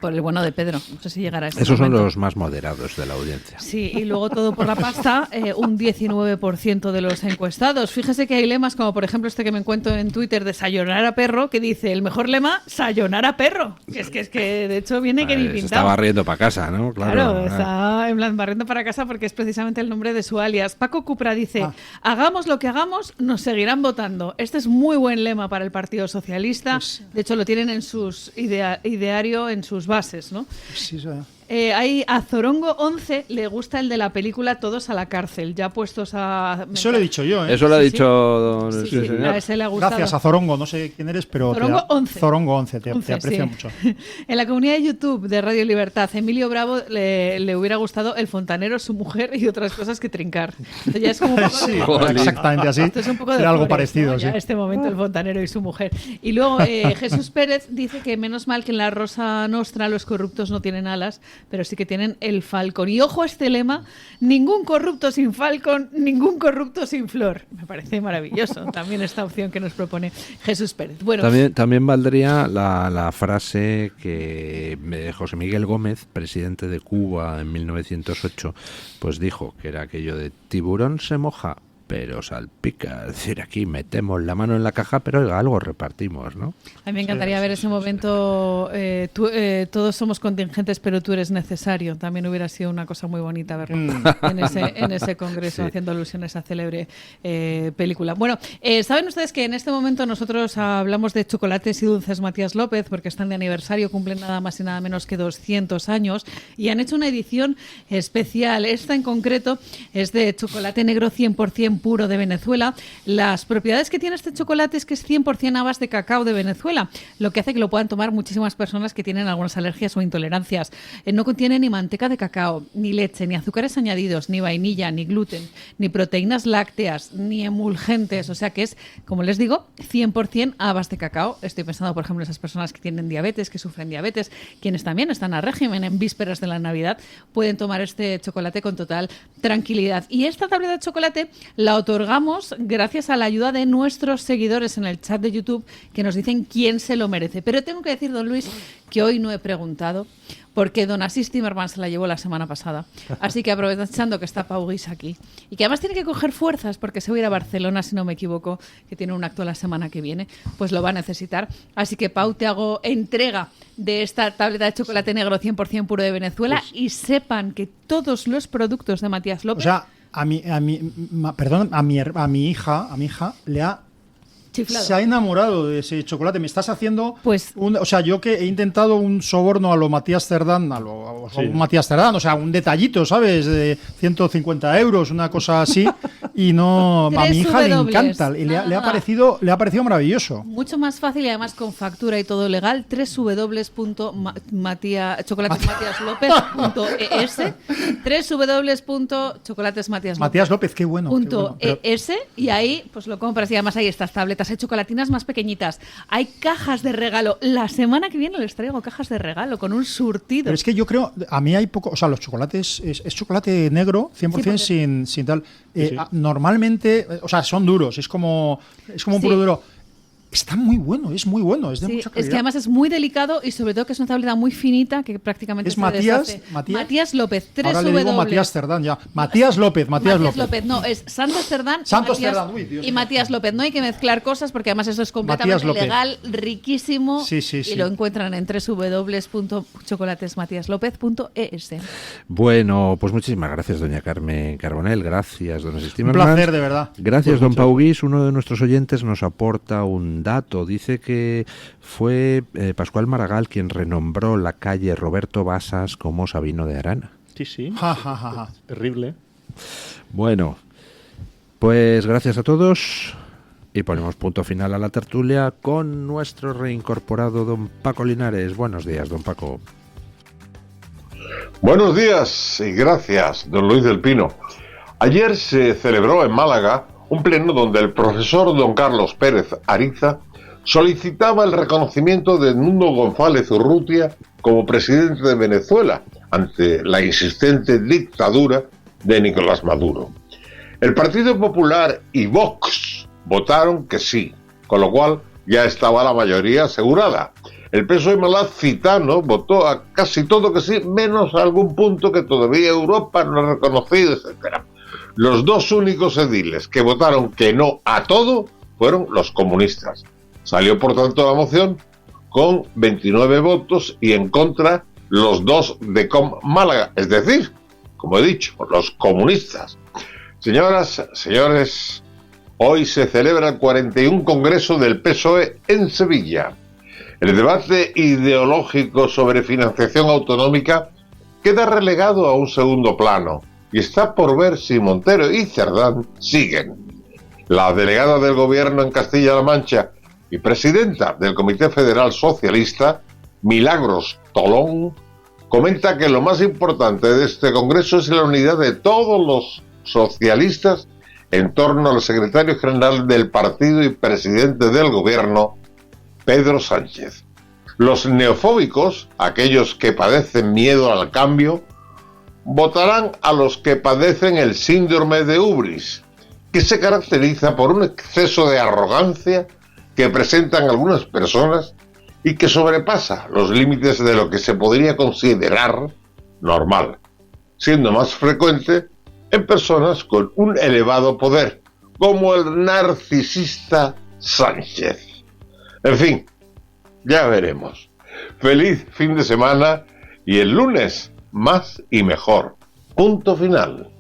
por el bueno de Pedro. No sé si llegará a este Esos momento. son los más moderados de la audiencia. Sí, y luego todo por la pasta, un 19% de los encuestados. Fíjese que hay lemas como, por ejemplo, este que me encuentro en Twitter de Sayonara Perro, que dice, el mejor lema, Sayonara Perro. Es que de hecho viene que ni pintado. Está barriendo para casa, ¿no? Claro, está en plan barriendo para casa porque es precisamente el nombre de su alias. Paco Cupra dice, hagamos lo que hagamos, nos seguirán votando. Este es muy buen lema para el Partido Socialista. De hecho, lo tienen en sus ideario, en sus bases, ¿no? Sí, A Zorongo 11 le gusta el de la película Todos a la cárcel, ya puestos a... Eso lo he dicho yo, ¿eh? Eso lo ha dicho don Sí, a ese le ha gustado. Gracias a Zorongo, no sé quién eres, pero... Zorongo 11. Zorongo 11, te aprecio mucho. En la comunidad de YouTube de Radio Libertad, Emilio Bravo le hubiera gustado El Fontanero, su mujer y otras cosas que trincar. Esto ya es como un poco sí, exactamente así. Esto es un poco de Era algo Flores, parecido, ¿no? sí. Ya este momento El Fontanero y su mujer. Y luego Jesús Pérez dice que menos mal que en la Rosa Nostra los corruptos no tienen alas, pero sí que tienen el falcón. Y ojo a este lema: ningún corrupto sin falcón, ningún corrupto sin flor. Me parece maravilloso también esta opción que nos propone Jesús Pérez. Bueno, también valdría la frase que José Miguel Gómez, presidente de Cuba en 1908, pues dijo, que era aquello de tiburón se moja, pero salpica. Es decir, aquí metemos la mano en la caja, pero oiga, algo repartimos, ¿no? A mí me encantaría ver ese momento, todos somos contingentes, pero tú eres necesario. También hubiera sido una cosa muy bonita verlo en ese congreso, haciendo alusión a esa célebre película. Bueno, saben ustedes que en este momento nosotros hablamos de chocolates y dulces Matías López, porque están de aniversario, cumplen nada más y nada menos que 200 años, y han hecho una edición especial. Esta en concreto es de chocolate negro 100% puro de Venezuela. Las propiedades que tiene este chocolate es que es 100% habas de cacao de Venezuela, lo que hace que lo puedan tomar muchísimas personas que tienen algunas alergias o intolerancias. No contiene ni manteca de cacao, ni leche, ni azúcares añadidos, ni vainilla, ni gluten, ni proteínas lácteas, ni emulgentes. O sea que es, como les digo, 100% habas de cacao. Estoy pensando, por ejemplo, en esas personas que tienen diabetes, que sufren diabetes, quienes también están a régimen en vísperas de la Navidad, pueden tomar este chocolate con total tranquilidad. Y esta tableta de chocolate la otorgamos gracias a la ayuda de nuestros seguidores en el chat de YouTube, que nos dicen quién se lo merece. Pero tengo que decir, don Luis, que hoy no he preguntado, porque don Asís Timerman se la llevó la semana pasada. Así que aprovechando que está Pau Guix aquí, y que además tiene que coger fuerzas porque se va a ir a Barcelona, si no me equivoco, que tiene un acto la semana que viene, pues lo va a necesitar. Así que, Pau, te hago entrega de esta tableta de chocolate negro 100% puro de Venezuela, pues, y sepan que todos los productos de Matías López... O sea, a mi hija le ha chiflado. Se ha enamorado de ese chocolate. Me estás haciendo o sea, yo que he intentado un soborno a lo Matías Cerdán, Matías Cerdán, o sea, un detallito, ¿sabes? De 150 euros, una cosa así, y no, a mi hija le encanta, y le ha parecido maravilloso. Mucho más fácil y además con factura y todo legal. www.chocolatesmatiaslopez.es www.chocolatesmatiaslopez. Matías López, qué bueno. .es, y ahí pues lo compras, y además hay estas tabletas, hay chocolatinas más pequeñitas, hay cajas de regalo. La semana que viene les traigo cajas de regalo con un surtido. Pero es que yo creo, a mí hay poco, o sea, los chocolates, es chocolate negro, 100% sin tal. Normalmente, o sea, son duros, es como un puro duro. Está muy bueno, es de mucha calidad. Es que además es muy delicado y sobre todo que es una tableta muy finita que prácticamente es se Matías López, 3 Ahora le digo Matías Cerdán ya. Matías López. No, es Santos Cerdán y Matías López. No hay que mezclar cosas porque además eso es completamente legal, riquísimo. Sí. Y lo encuentran en www.chocolatesmatiaslopez.es. Bueno, pues muchísimas gracias, doña Carmen Carbonell. Gracias, don Asís Timerman. Un placer, de verdad. Gracias, don Pau Guix. Uno de nuestros oyentes nos aporta un dato. Dice que fue Pascual Maragall quien renombró la calle Roberto Basas como Sabino de Arana. Sí. Terrible. Bueno, pues gracias a todos y ponemos punto final a la tertulia con nuestro reincorporado don Paco Linares. Buenos días, don Paco. Buenos días y gracias, don Luis del Pino. Ayer se celebró en Málaga un pleno donde el profesor don Carlos Pérez Ariza solicitaba el reconocimiento de Edmundo González Urrutia como presidente de Venezuela ante la insistente dictadura de Nicolás Maduro. El Partido Popular y Vox votaron que sí, con lo cual ya estaba la mayoría asegurada. El PSOE malacitano votó a casi todo que sí, menos algún punto que todavía Europa no ha reconocido, etc. Los dos únicos ediles que votaron que no a todo fueron los comunistas. Salió, por tanto, la moción con 29 votos y en contra los dos de Málaga, es decir, como he dicho, los comunistas. Señoras, señores, hoy se celebra el 41 Congreso del PSOE en Sevilla. El debate ideológico sobre financiación autonómica queda relegado a un segundo plano y está por ver si Montero y Cerdán siguen. La delegada del gobierno en Castilla-La Mancha y presidenta del Comité Federal Socialista, Milagros Tolón, comenta que lo más importante de este congreso es la unidad de todos los socialistas en torno al secretario general del partido y presidente del gobierno, Pedro Sánchez. Los neofóbicos, aquellos que padecen miedo al cambio, votarán a los que padecen el síndrome de ubris, que se caracteriza por un exceso de arrogancia que presentan algunas personas y que sobrepasa los límites de lo que se podría considerar normal, siendo más frecuente en personas con un elevado poder, como el narcisista Sánchez. En fin, ya veremos. Feliz fin de semana y el lunes más y mejor. Punto final.